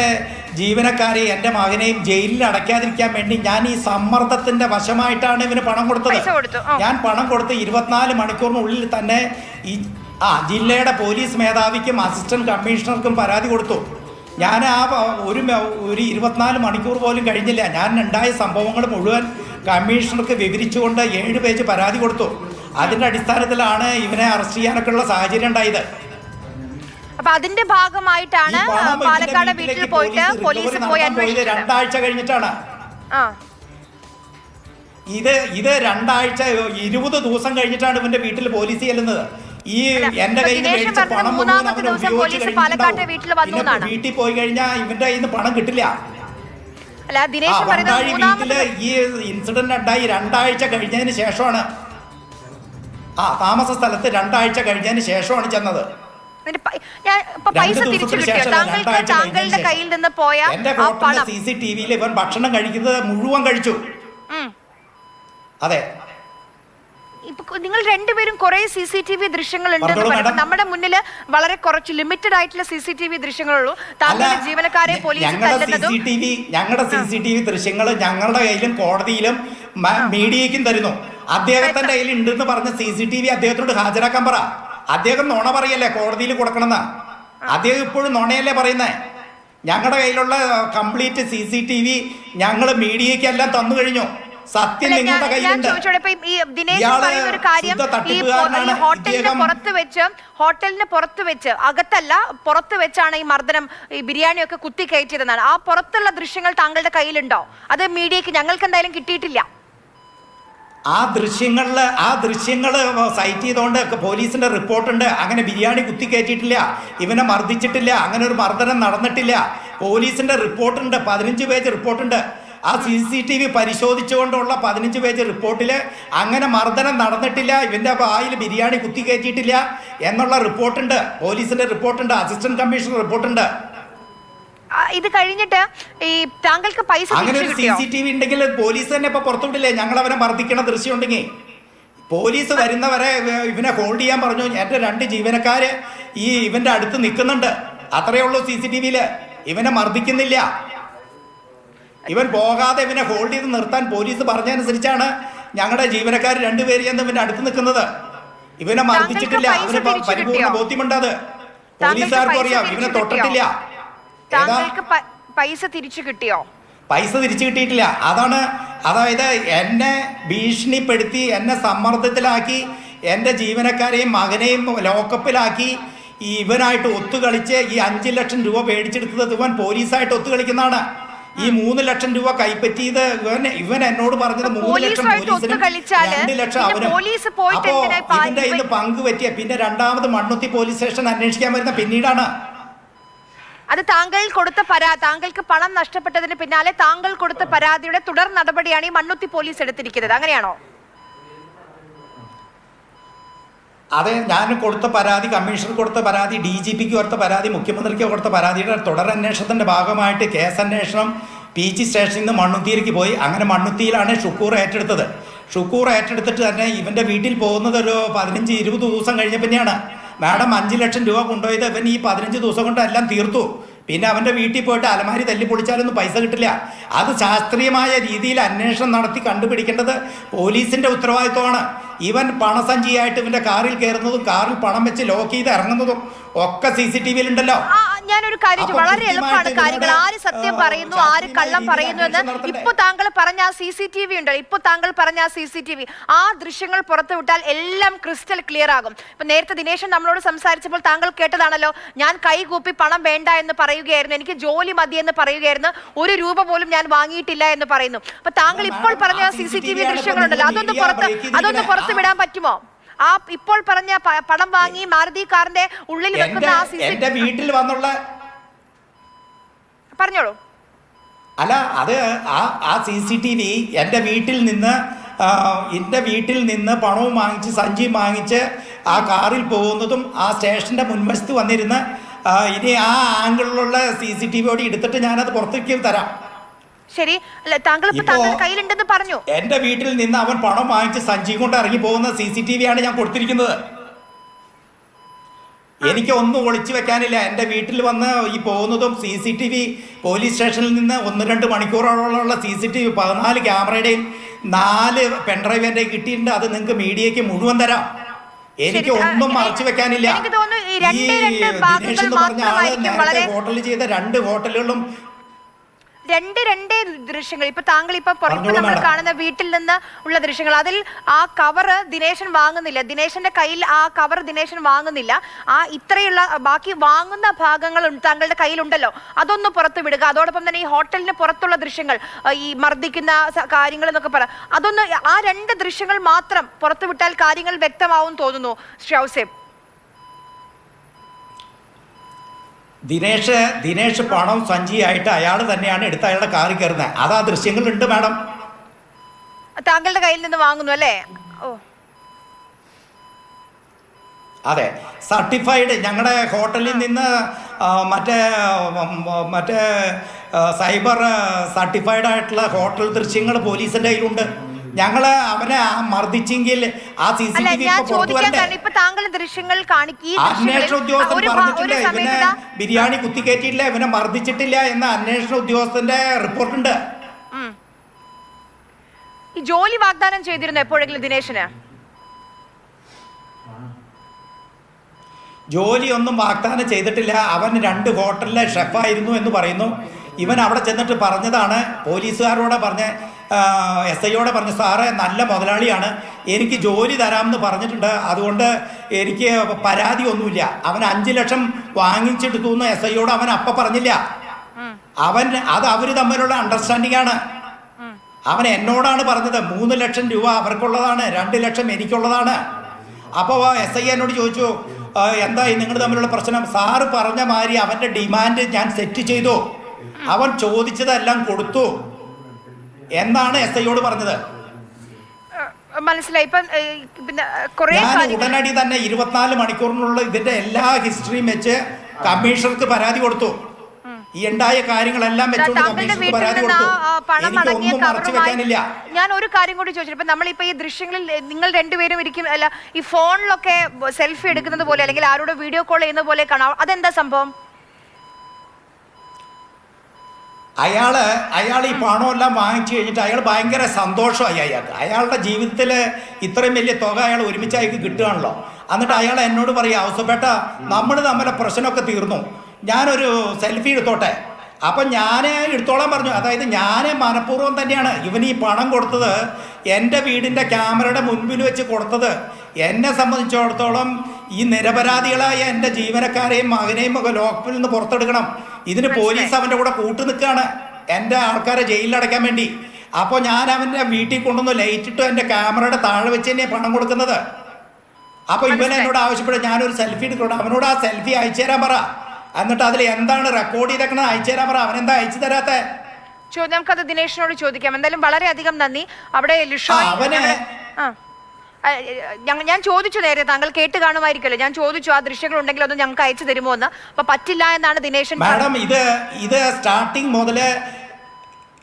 ജീവനക്കാരെ എൻ്റെ മകനെയും ജയിലിൽ അടയ്ക്കാതിരിക്കാൻ വേണ്ടി ഞാൻ ഈ സമ്മർദ്ദത്തിന്റെ വശമായിട്ടാണ് ഇവന് പണം കൊടുത്തത്. ഞാൻ പണം കൊടുത്ത് 24 മണിക്കൂറിനുള്ളിൽ തന്നെ ഈ ജില്ലയുടെ പോലീസ് മേധാവിക്കും അസിസ്റ്റന്റ് കമ്മീഷണർക്കും പരാതി കൊടുത്തു. ഞാൻ ഒരു 24 മണിക്കൂർ പോലും കഴിഞ്ഞില്ല. ഞാൻ ഉണ്ടായ സംഭവങ്ങൾ മുഴുവൻ കമ്മീഷണർക്ക് വിവരിച്ചുകൊണ്ട് 7 പേജ് പരാതി കൊടുത്തു. അതിന്റെ അടിസ്ഥാനത്തിലാണ് ഇവനെ അറസ്റ്റ് ചെയ്യാനൊക്കെ ഉള്ള സാഹചര്യം ഉണ്ടായത്. അപ്പൊ അതിന്റെ ഭാഗമായിട്ടാണ് പാലക്കാട് വീട്ടിൽ പോയിട്ട് പോലീസ് പോയി അന്വേഷിച്ചത്. 2 ആഴ്ച കഴിഞ്ഞിട്ടാണ് ഇത് 2 ആഴ്ച 20 ദിവസം കഴിഞ്ഞിട്ടാണ് ഇവന്റെ വീട്ടിൽ പോലീസ് ചെല്ലുന്നത്. ഈ എന്റെ കയ്യിൽ നിന്ന് മേടിച്ച പണം മുഴുവൻ അവൻ ഉപയോഗിച്ച് വീട്ടിൽ പോയി കഴിഞ്ഞാൽ ഇവന്റെ കയ്യിൽ നിന്ന് പണം കിട്ടില്ല. വീട്ടില് ഈ ഇൻസിഡന്റ് ഉണ്ടായി 2 ആഴ്ച കഴിഞ്ഞതിന് ശേഷമാണ് താമസ സ്ഥലത്ത് 2 ആഴ്ച കഴിഞ്ഞതിന് ശേഷമാണ് ചെന്നത്. താങ്കളുടെ കയ്യിൽ നിന്ന് പോയ എന്റെ ഹോട്ടലിലെ CCTV-യിൽ ഇവൻ ഭക്ഷണം കഴിക്കുന്നത് മുഴുവൻ കഴിച്ചു. അതെ, നിങ്ങൾ രണ്ടുപേരും കുറെ CCTV ദൃശ്യങ്ങൾ ഉണ്ടെന്ന് പറയുന്നത് നമ്മുടെ മുന്നിൽ വളരെ കുറച്ച് ലിമിറ്റഡ് ആയിട്ടുള്ള CCTV ദൃശ്യങ്ങളുള്ളൂ. താങ്കളുടെ ജീവനക്കാരെ പോലീസ് ഞങ്ങളുടെ CCTV ദൃശ്യങ്ങൾ ഞങ്ങളുടെ കയ്യിലും കോടതിയിലും മീഡിയയ്ക്കും തരുന്നു. അദ്ദേഹത്തിന്റെ കയ്യിൽ ഉണ്ടെന്ന് പറഞ്ഞ CCTV അദ്ദേഹത്തോട് ഹാജരാക്കാൻ പറ. അദ്ദേഹം നുണ പറയല്ലേ കോടതിയിൽ കൊടുക്കണമെന്ന്. അദ്ദേഹം ഇപ്പോഴും നുണയല്ലേ പറയുന്നേ. ഞങ്ങളുടെ കയ്യിലുള്ള കംപ്ലീറ്റ് CCTV ഞങ്ങൾ മീഡിയയ്ക്കെല്ലാം തന്നു കഴിഞ്ഞു. സത്യം നിങ്ങളുടെ കയ്യിലുണ്ട്. ഹോട്ടലിന് പുറത്ത് വെച്ച് അകത്തല്ല പുറത്ത് വെച്ചാണ് ഈ മർദ്ദനം ഈ ബിരിയാണിയൊക്കെ കുത്തി കയറ്റിയതെന്നാണ്. ആ പുറത്തുള്ള ദൃശ്യങ്ങൾ താങ്കളുടെ കയ്യിലുണ്ടോ? അത് മീഡിയക്ക് ഞങ്ങൾക്ക് എന്തായാലും കിട്ടിയിട്ടില്ല. ആ ദൃശ്യങ്ങൾ സൈറ്റ് ചെയ്തുകൊണ്ട് പോലീസിന്റെ റിപ്പോർട്ടുണ്ട്. അങ്ങനെ ബിരിയാണി കുത്തി കയറ്റിയിട്ടില്ല, ഇവനെ മർദ്ദിച്ചിട്ടില്ല, അങ്ങനെ ഒരു മർദ്ദനം നടന്നിട്ടില്ല. പോലീസിന്റെ റിപ്പോർട്ടുണ്ട്, 15 പേജ് റിപ്പോർട്ടുണ്ട്. ആ CCTV പരിശോധിച്ചുകൊണ്ടുള്ള 15 പേജ് റിപ്പോർട്ടിൽ അങ്ങനെ മർദ്ദനം നടന്നിട്ടില്ല, ഇവന്റെ വായിൽ ബിരിയാണി കുത്തി കയറ്റിയിട്ടില്ല എന്നുള്ള റിപ്പോർട്ടുണ്ട്. പോലീസിന്റെ റിപ്പോർട്ടുണ്ട്, അസിസ്റ്റന്റ് കമ്മീഷണർ റിപ്പോർട്ടുണ്ട്. ഇത് കഴിഞ്ഞിട്ട് ഈ താങ്കൾക്ക് പൈസ അങ്ങനെ ഒരു CCTV ഉണ്ടെങ്കിൽ പോലീസ് തന്നെ ഇപ്പൊ പുറത്തുവിടില്ലേ? ഞങ്ങൾ അവനെ മർദ്ദിക്കണ ദൃശ്യം ഉണ്ടെങ്കിൽ പോലീസ് വരുന്നവരെ ഇവനെ ഹോൾഡ് ചെയ്യാൻ പറഞ്ഞു. എന്റെ 2 ജീവനക്കാര് ഇവന്റെ അടുത്ത് നിൽക്കുന്നുണ്ട്, അത്രയേ ഉള്ളൂ. CCTV-യിൽ ഇവനെ മർദ്ദിക്കുന്നില്ല. ഇവൻ പോകാതെ ഇവനെ ഹോൾഡ് ചെയ്ത് നിർത്താൻ പോലീസ് പറഞ്ഞതനുസരിച്ചാണ് ഞങ്ങളുടെ ജീവനക്കാർ 2 പേര് ചെന്ന് ഇവന്റെ അടുത്ത് നിൽക്കുന്നത്. ഇവനെ മർദ്ദിച്ചിട്ടില്ല, അവന് പരിപൂർണ്ണ ബോധ്യമുണ്ട്. അത് പോലീസുകാർക്കും അറിയാം, ഇവനെ തൊട്ടിട്ടില്ല. പൈസ തിരിച്ചു കിട്ടിയോ? പൈസ തിരിച്ചു കിട്ടിയിട്ടില്ല. അതായത് എന്നെ ഭീഷണിപ്പെടുത്തി, എന്നെ സമ്മർദ്ദത്തിലാക്കി, എൻ്റെ ജീവനക്കാരെയും മകനെയും ലോക്കപ്പിലാക്കി ഇവനായിട്ട് ഒത്തുകളിച്ച് ഈ 5 ലക്ഷം രൂപ മേടിച്ചെടുത്തത് ഇവൻ പോലീസായിട്ട് ഒത്തുകളിക്കുന്നതാണ്. ഈ 3 ലക്ഷം രൂപ കൈപ്പറ്റിയത് ഇവൻ എന്നോട് പറഞ്ഞത് 3 ലക്ഷം പോലീസിനും 2 ലക്ഷം അവനും. അപ്പോ ഇവന്റെ ഇന്ന് പങ്കുപറ്റിയ പിന്നെ രണ്ടാമത് മണ്ണുത്തി പോലീസ് സ്റ്റേഷൻ അന്വേഷിക്കാൻ വരുന്ന പിന്നീടാണ്. അത് താങ്കൾക്ക് പണം നഷ്ടപ്പെട്ടതിന് പിന്നാലെ താങ്കൾ കൊടുത്ത പരാതിയുടെ തുടർ നടപടിയാണ് ഈ മണ്ണുത്തി പോലീസ് എടുത്തിരിക്കുന്നത്, അങ്ങനെയാണോ? അതെ, ഞാൻ കൊടുത്ത പരാതി, കമ്മീഷണർ കൊടുത്ത പരാതി, DGP-ക്ക് കൊടുത്ത പരാതി, മുഖ്യമന്ത്രിക്ക് കൊടുത്ത പരാതിയുടെ തുടരന്വേഷണത്തിന്റെ ഭാഗമായിട്ട് കേസന്വേഷണം PG സ്റ്റേഷനിൽ നിന്ന് മണ്ണുത്തിയിലേക്ക് പോയി. അങ്ങനെ മണ്ണുത്തിയിലാണ് ഷുക്കൂർ ഏറ്റെടുത്തത്. ഷുക്കൂർ ഏറ്റെടുത്തിട്ട് തന്നെ ഇവന്റെ വീട്ടിൽ പോകുന്നത് ഒരു 15-20 ദിവസം കഴിഞ്ഞ പിന്നെയാണ്. മാഡം 5 ലക്ഷം രൂപ കൊണ്ടുപോയത് ഇവൻ ഈ 15 ദിവസം കൊണ്ട് എല്ലാം തീർത്തു. പിന്നെ അവൻ്റെ വീട്ടിൽ പോയിട്ട് അലമാരി തല്ലി പൊളിച്ചാലൊന്നും പൈസ കിട്ടില്ല. അത് ശാസ്ത്രീയമായ രീതിയിൽ അന്വേഷണം നടത്തി കണ്ടുപിടിക്കേണ്ടത് പോലീസിന്റെ ഉത്തരവാദിത്വമാണ്. ഇവൻ പണസഞ്ചിയായിട്ട് ഇവന്റെ കാറിൽ കയറുന്നതും കാറിൽ പണം വെച്ച് ലോക്ക് ചെയ്ത് ഇറങ്ങുന്നതും ഒക്കെ CCTV-യിൽ ഉണ്ടല്ലോ. ഞാനൊരു കാര്യം, വളരെ എളുപ്പമാണ് കാര്യങ്ങൾ. ആര് സത്യം പറയുന്നു, ആര് കള്ളം പറയുന്നു എന്ന് ഇപ്പൊ താങ്കൾ പറഞ്ഞ ആ CCTV ഉണ്ടല്ലോ, ഇപ്പൊ താങ്കൾ പറഞ്ഞ ആ CCTV ആ ദൃശ്യങ്ങൾ പുറത്തുവിട്ടാൽ എല്ലാം ക്രിസ്റ്റൽ ക്ലിയർ ആകും. ഇപ്പൊ നേരത്തെ ദിനേശൻ നമ്മളോട് സംസാരിച്ചപ്പോൾ താങ്കൾ കേട്ടതാണല്ലോ, ഞാൻ കൈകൂപ്പി പണം വേണ്ട എന്ന് പറയുകയായിരുന്നു, എനിക്ക് ജോലി മതി എന്ന് പറയുകയായിരുന്നു, 1 രൂപ പോലും ഞാൻ വാങ്ങിയിട്ടില്ല എന്ന് പറയുന്നു. അപ്പൊ താങ്കൾ ഇപ്പോൾ പറഞ്ഞ CCTV ദൃശ്യങ്ങളുണ്ടല്ലോ, അതൊന്ന് പുറത്ത് വിടാൻ പറ്റുമോ? ആ ഇപ്പോൾ പറഞ്ഞ പണം വാങ്ങി മാരുതി കാറിന്റെ ഉള്ളിൽ വെക്കുന്ന എന്റെ വീട്ടിൽ വന്നുള്ള പറഞ്ഞോളൂ. അല്ല, അത് ആ CCTV എൻ്റെ വീട്ടിൽ നിന്ന് പണവും വാങ്ങിച്ച് സഞ്ചിയും വാങ്ങിച്ച് ആ കാറിൽ പോകുന്നതും ആ സ്റ്റേഷന്റെ മുൻവശത്ത് വന്നിരുന്ന് ഇനി ആ ആംഗിളിലുള്ള CCTV എടുത്തിട്ട് ഞാനത് പുറത്തേക്ക് തരാം. ശരി, അല്ല താങ്കൾ താങ്കളുടെ കയ്യിലുണ്ടെന്ന് പറഞ്ഞു. എന്റെ വീട്ടിൽ നിന്ന് അവൻ പണം വാങ്ങിച്ച് സഞ്ചി കൊണ്ട് ഇറങ്ങി പോകുന്ന CCTV-യാണ് ഞാൻ കൊടുത്തിരിക്കുന്നത്. എനിക്ക് ഒന്നും ഒളിച്ചു വെക്കാനില്ല. എൻ്റെ വീട്ടിൽ വന്ന് ഈ പോകുന്നതും CCTV പോലീസ് സ്റ്റേഷനിൽ നിന്ന് 1-2 മണിക്കൂറോളമുള്ള CCTV 14 ക്യാമറയുടെയും 4 പെൻഡ്രൈവ് എൻ്റെ കിട്ടിയിട്ടുണ്ട്. അത് നിങ്ങൾക്ക് മീഡിയയ്ക്ക് മുഴുവൻ തരാം. എനിക്ക് ഒന്നും മറച്ചു വെക്കാനില്ല. ഈ ദിനേശ് എന്ന് പറഞ്ഞ ആള് നേരത്തെ ഹോട്ടലിൽ ചെയ്ത 2 ഹോട്ടലുകളും രണ്ട് ദൃശ്യങ്ങൾ ഇപ്പൊ താങ്കൾ ഇപ്പൊ നമ്മൾ കാണുന്ന വീട്ടിൽ നിന്ന് ഉള്ള ദൃശ്യങ്ങൾ, അതിൽ ആ കവറ് ദിനേശൻ വാങ്ങുന്നില്ല, ദിനേശന്റെ കയ്യിൽ ആ കവർ ദിനേശൻ വാങ്ങുന്നില്ല. ആ ഇത്രയുള്ള ബാക്കി വാങ്ങുന്ന ഭാഗങ്ങൾ താങ്കളുടെ കയ്യിലുണ്ടല്ലോ, അതൊന്ന് പുറത്തു വിടുക. അതോടൊപ്പം തന്നെ ഈ ഹോട്ടലിന് പുറത്തുള്ള ദൃശ്യങ്ങൾ, ഈ മർദ്ദിക്കുന്ന കാര്യങ്ങൾ എന്നൊക്കെ പറ, അതൊന്ന് ആ 2 ദൃശ്യങ്ങൾ മാത്രം പുറത്തു വിട്ടാൽ കാര്യങ്ങൾ വ്യക്തമാവും തോന്നുന്നു ശ്രീ ഔസേപ്പ്. ദിനേശ് പണം സഞ്ചിയായിട്ട് അയാൾ തന്നെയാണ് എടുത്ത് അയാളുടെ കാറിൽ കയറുന്നത്. അതാ ദൃശ്യങ്ങളുണ്ട് മാഡം. താങ്കളുടെ കയ്യിൽ നിന്ന് വാങ്ങുന്നു അല്ലേ? ഓ അതെ, സർട്ടിഫൈഡ് ഞങ്ങളുടെ ഹോട്ടലിൽ നിന്ന് മറ്റേ സൈബർ സർട്ടിഫൈഡ് ആയിട്ടുള്ള ഹോട്ടൽ ദൃശ്യങ്ങൾ പോലീസിന്റെ കയ്യിലുണ്ട്. ഞങ്ങള് അവനെ മർദ്ദിച്ചെങ്കിൽ ആ CCTV ഇപ്പൊ താങ്കൾ ദൃശ്യങ്ങൾ അന്വേഷണ ഉദ്യോഗസ്ഥൻ പറഞ്ഞിട്ടില്ല, ഇവനെ ബിരിയാണി കുത്തിക്കയറ്റിയില്ല, ഇവനെ മർദ്ദിച്ചിട്ടില്ല എന്ന അന്വേഷണ ഉദ്യോഗസ്ഥന്റെ റിപ്പോർട്ടുണ്ട്. ഈ ജോലി വാഗ്ദാനം ചെയ്തിരുന്നു എപ്പോഴെങ്കിലും ദിനേശന്? ജോലിയൊന്നും വാഗ്ദാനം ചെയ്തിട്ടില്ല. അവൻ 2 ഹോട്ടലിലെ ഷെഫായിരുന്നു എന്ന് പറയുന്നു. ഇവൻ അവിടെ ചെന്നിട്ട് പറഞ്ഞതാണ്, പോലീസുകാരോടെ പറഞ്ഞ SIയോടെ പറഞ്ഞു, സാറേ നല്ല മുതലാളിയാണ്, എനിക്ക് ജോലി തരാമെന്ന് പറഞ്ഞിട്ടുണ്ട്, അതുകൊണ്ട് എനിക്ക് പരാതി ഒന്നുമില്ല. അവൻ 5 ലക്ഷം വാങ്ങിച്ചെടുത്തു എന്ന് SIയോട് അവൻ അപ്പം പറഞ്ഞില്ല. അത് അവർ തമ്മിലുള്ള അണ്ടർസ്റ്റാൻഡിംഗ് ആണ്. അവൻ എന്നോടാണ് പറഞ്ഞത് 3 ലക്ഷം രൂപ അവർക്കുള്ളതാണ്, 2 ലക്ഷം എനിക്കുള്ളതാണ്. അപ്പോൾ SI എന്നോട് ചോദിച്ചു, എന്തായി നിങ്ങൾ തമ്മിലുള്ള പ്രശ്നം? സാറ് പറഞ്ഞ മാതിരി അവൻ്റെ ഡിമാൻഡ് ഞാൻ സെറ്റ് ചെയ്തു, അവൻ ചോദിച്ചതെല്ലാം കൊടുത്തു എന്നാണ് SIയോട് പറഞ്ഞത്. മനസ്സിലായി. ഞാൻ ഉടനടി തന്നെ 24 മണിക്കൂറിനുള്ള ഇതിന്റെ എല്ലാ ഹിസ്റ്ററിയും വെച്ച് കമ്മീഷണർക്ക് പരാതി കൊടുത്തു. ഈ ഉണ്ടായ കാര്യങ്ങളെല്ലാം വെച്ചുകൊണ്ട് കമ്മീഷണർക്ക് പരാതി കൊടുത്തു. എനിക്കൊന്നും മറച്ചു വെക്കാനില്ല. ഞാൻ ഒരു കാര്യം കൂടി ചോദിച്ചു. ഇപ്പൊ നമ്മളിപ്പോ ഈ ദൃശ്യങ്ങളിൽ നിങ്ങൾ 2 പേരും ഇരിക്കും, അല്ല ഈ ഫോണിലൊക്കെ സെൽഫി എടുക്കുന്നത് പോലെ അല്ലെങ്കിൽ ആരോട് വീഡിയോ കോൾ ചെയ്യുന്ന പോലെ കാണാം, അതെന്താ സംഭവം? അയാൾ ഈ പണമെല്ലാം വാങ്ങിച്ചു കഴിഞ്ഞിട്ട് അയാൾ ഭയങ്കര സന്തോഷമായി. അയാളുടെ ജീവിതത്തിൽ ഇത്രയും വലിയ തുക അയാൾ ഒരുമിച്ച് അയാൾക്ക് കിട്ടുകയാണല്ലോ. എന്നിട്ട് അയാൾ എന്നോട് പറയുക, ഔസേപ്പേട്ട നമ്മൾ തമ്മിലെ പ്രശ്നമൊക്കെ തീർന്നു, ഞാനൊരു സെൽഫി എടുത്തോട്ടെ. അപ്പം ഞാൻ എടുത്തോളാൻ പറഞ്ഞു. അതായത് ഞാൻ മനഃപൂർവ്വം തന്നെയാണ് ഇവന് ഈ പണം കൊടുത്തത്, എൻ്റെ വീടിൻ്റെ ക്യാമറയുടെ മുൻപിൽ വെച്ച് കൊടുത്തത്. എന്നെ സംബന്ധിച്ചിടത്തോളം ഈ നിരപരാധികളായ എൻ്റെ ജീവനക്കാരെയും മകനെയും ഒക്കെ ലോക്കപ്പിൽ നിന്ന് പുറത്തെടുക്കണം. ഇതിന് പോലീസ് അവൻ്റെ കൂടെ കൂട്ടു നിൽക്കുകയാണ്, എൻ്റെ ആൾക്കാരെ ജയിലിലടയ്ക്കാൻ വേണ്ടി. അപ്പോൾ ഞാൻ അവൻ്റെ വീട്ടിൽ കൊണ്ടുവന്ന് ലൈറ്റിട്ട് എൻ്റെ ക്യാമറയുടെ താഴെ വെച്ച് തന്നെയാണ് പണം കൊടുക്കുന്നത്. അപ്പോൾ ഇവൻ എന്നോട് ആവശ്യപ്പെടും ഞാനൊരു സെൽഫി എടുക്കണം. അവനോട് ആ സെൽഫി അയച്ചു തരാൻ പറ, എന്നിട്ട് അതിൽ എന്താണ് റെക്കോർഡ് ചെയ്തേക്കണത് അയച്ചു തരാൻ പറ. അവനെന്താ അയച്ചു തരാത്ത? നമുക്കത് ദിനേശിനോട് ചോദിക്കാം. എന്തായാലും വളരെയധികം നന്ദി. അവിടെ ഞാൻ ചോദിച്ചു, നേരെ താങ്കൾ കേട്ട് കാണുമായിരിക്കുമല്ലോ, ഞാൻ ചോദിച്ചു ആ ദൃശ്യങ്ങൾ ഉണ്ടെങ്കിൽ ഒന്ന് ഞങ്ങൾക്ക് അയച്ചു തരുമോ എന്ന്. അപ്പൊ പറ്റില്ല എന്നാണ് ദിനേശൻ. മാഡം ഇത് സ്റ്റാർട്ടിങ് മുതല്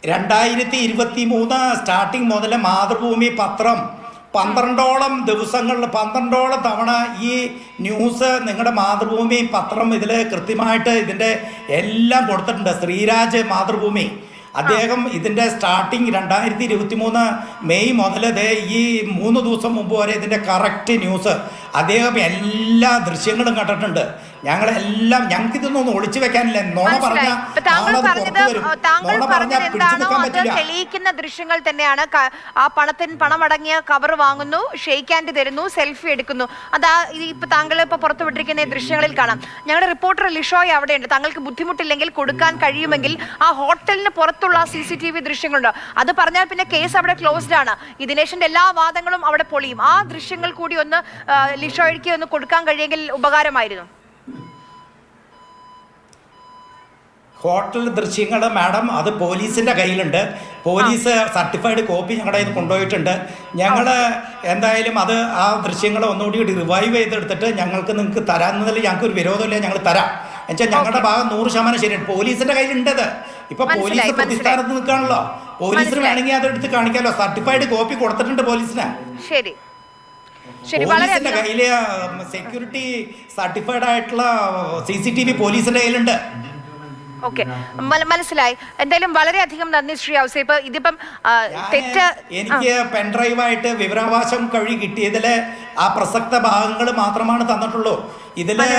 2023 സ്റ്റാർട്ടിങ് മുതൽ മാതൃഭൂമി പത്രം 12ഓളം ദിവസങ്ങളിൽ 12ഓളം തവണ ഈ ന്യൂസ് നിങ്ങളുടെ മാതൃഭൂമി പത്രം ഇതിൽ കൃത്യമായിട്ട് ഇതിൻ്റെ എല്ലാം കൊടുത്തിട്ടുണ്ട്. ശ്രീരാജ് മാതൃഭൂമി അദ്ദേഹം ഇതിൻ്റെ സ്റ്റാർട്ടിങ് 2023 മെയ് മുതൽ ഈ 3 ദിവസം മുമ്പ് വരെ ഇതിൻ്റെ കറക്റ്റ് ന്യൂസ് അദ്ദേഹം എല്ലാ ദൃശ്യങ്ങളും കണ്ടിട്ടുണ്ട്. ഞങ്ങൾക്കിതൊന്നും ഒളിച്ചു വെക്കാനില്ല. തെളിയിക്കുന്ന ദൃശ്യങ്ങൾ തന്നെയാണ്. ആ പണമടങ്ങിയ കവർ വാങ്ങുന്നു, ഷെയ്ക്ക് ഹാൻഡ് തരുന്നു, സെൽഫി എടുക്കുന്നു. അതാ ഇപ്പൊ താങ്കൾ ഇപ്പൊ പുറത്തുവിട്ടിരിക്കുന്ന ദൃശ്യങ്ങളിൽ കാണാം. ഞങ്ങളുടെ റിപ്പോർട്ടർ ലിഷോയ് അവിടെയുണ്ട്. താങ്കൾക്ക് ബുദ്ധിമുട്ടില്ലെങ്കിൽ കൊടുക്കാൻ കഴിയുമെങ്കിൽ ആ ഹോട്ടലിന് പുറത്തുള്ള CCTV ദൃശ്യങ്ങളുണ്ട്. അത് പറഞ്ഞാൽ പിന്നെ കേസ് അവിടെ ക്ലോസ്ഡ് ആണ്. ഈ ദിനേശന്റെ എല്ലാ വാദങ്ങളും അവിടെ പൊളിയും. ആ ദൃശ്യങ്ങൾ കൂടി ഒന്ന് ലിഷോയ്ക്ക് ഒന്ന് കൊടുക്കാൻ കഴിയെങ്കിൽ ഉപകാരമായിരുന്നു. ഹോട്ടൽ ദൃശ്യങ്ങൾ മാഡം അത് പോലീസിൻ്റെ കയ്യിലുണ്ട്. പോലീസ് സർട്ടിഫൈഡ് കോപ്പി ഞങ്ങളുടെ കയ്യിൽ കൊണ്ടുപോയിട്ടുണ്ട്. ഞങ്ങൾ എന്തായാലും ആ ദൃശ്യങ്ങൾ ഒന്നുകൂടി റിവൈവ് ചെയ്തെടുത്തിട്ട് നിങ്ങൾക്ക് തരാമെന്നതിൽ ഞങ്ങൾക്കൊരു വിരോധമില്ല, ഞങ്ങൾ തരാം. എന്നുവെച്ചാൽ ഞങ്ങളുടെ ഭാഗം 100% ശരിയാണ്. പോലീസിൻ്റെ കയ്യിലുണ്ടത്. ഇപ്പൊ പോലീസ് പ്രതിസ്ഥാനത്ത് നിൽക്കുകയാണല്ലോ, പോലീസിന് വേണമെങ്കിൽ അതെടുത്ത് കാണിക്കാമല്ലോ. സർട്ടിഫൈഡ് കോപ്പി കൊടുത്തിട്ടുണ്ട് പോലീസിന്. ശരി. ശരി, വളരെ പോലീസിന്റെ കയ്യില് സെക്യൂരിറ്റി സർട്ടിഫൈഡ് ആയിട്ടുള്ള CCTV പോലീസിന്റെ കയ്യിലുണ്ട്. ഓക്കെ, മനസ്സിലായി. എന്തായാലും വളരെയധികം നന്ദി ശ്രീ ഔസേപ്പ്. ഇതിപ്പം തെറ്റ് എനിക്ക് പെൻഡ്രൈവായിട്ട് വിവരാവകാശം കഴി കിട്ടിയതില് ആ പ്രസക്ത ഭാഗങ്ങൾ മാത്രമാണ് തന്നിട്ടുള്ളൂ. ഇതില്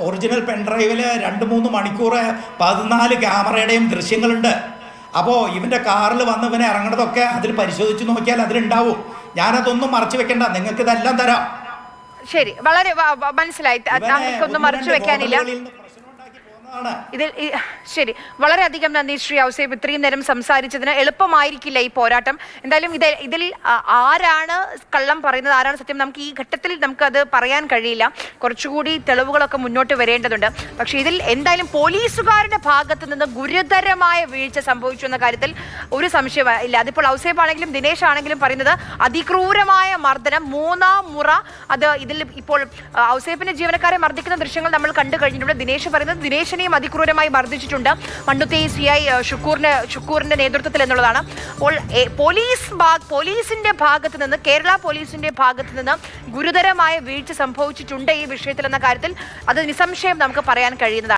ഒറിജിനൽ പെൻഡ്രൈവില് 2-3 മണിക്കൂർ 14 ക്യാമറയുടെയും ദൃശ്യങ്ങളുണ്ട്. അപ്പോൾ ഇവന്റെ കാറിൽ വന്ന് ഇവനെ ഇറങ്ങണതൊക്കെ അതിൽ പരിശോധിച്ച് നോക്കിയാൽ അതിലുണ്ടാവും. ഞാനതൊന്നും മറച്ചു വെക്കണ്ട, നിങ്ങൾക്ക് ഇതെല്ലാം തരാം. ശരി, വളരെ മനസ്സിലായി. നമുക്കൊന്നും മറച്ചു വെക്കാനില്ല ഇതിൽ. ശരി, വളരെയധികം നന്ദി ശ്രീ ഔസേപ്പ് ഇത്രയും നേരം സംസാരിച്ചതിന്. എളുപ്പമായിരിക്കില്ല ഈ പോരാട്ടം. എന്തായാലും ഇതിൽ ആരാണ് കള്ളം പറയുന്നത്, ആരാണ് സത്യം, നമുക്ക് ഈ ഘട്ടത്തിൽ നമുക്കത് പറയാൻ കഴിയില്ല. കുറച്ചുകൂടി തെളിവുകളൊക്കെ മുന്നോട്ട് വരേണ്ടതുണ്ട്. പക്ഷെ ഇതിൽ എന്തായാലും പോലീസുകാരുടെ ഭാഗത്ത് നിന്ന് ഗുരുതരമായ വീഴ്ച സംഭവിച്ചു എന്ന കാര്യത്തിൽ ഒരു സംശയം ഇല്ല. അതിപ്പോൾ ഔസേപ്പ് ആണെങ്കിലും ദിനേശ് ആണെങ്കിലും പറയുന്നത് അതിക്രൂരമായ മർദ്ദനം, 3-ാം മുറ. അത് ഇതിൽ ഇപ്പോൾ ഔസേപ്പിന്റെ ജീവനക്കാരെ മർദ്ദിക്കുന്ന ദൃശ്യങ്ങൾ നമ്മൾ കണ്ടു കഴിഞ്ഞിട്ടുണ്ട്. ദിനേശ് പറയുന്നത് ദിനേശിനെയും അതിക്രൂരമായി മർദ്ദിച്ചിട്ടുണ്ട് മണ്ണുത്തി CI ഷുക്കൂറിന്റെ നേതൃത്വത്തിൽ എന്നുള്ളതാണ്. അപ്പോൾ പോലീസിന്റെ ഭാഗത്ത് നിന്ന്, കേരള പോലീസിന്റെ ഭാഗത്ത് നിന്ന് ഗുരുതരമായ വീഴ്ച സംഭവിച്ചിട്ടുണ്ട് ഈ വിഷയത്തിൽ എന്ന കാര്യത്തിൽ അത് നിസ്സംശയം നമുക്ക് പറയാൻ കഴിയുന്നതാണ്.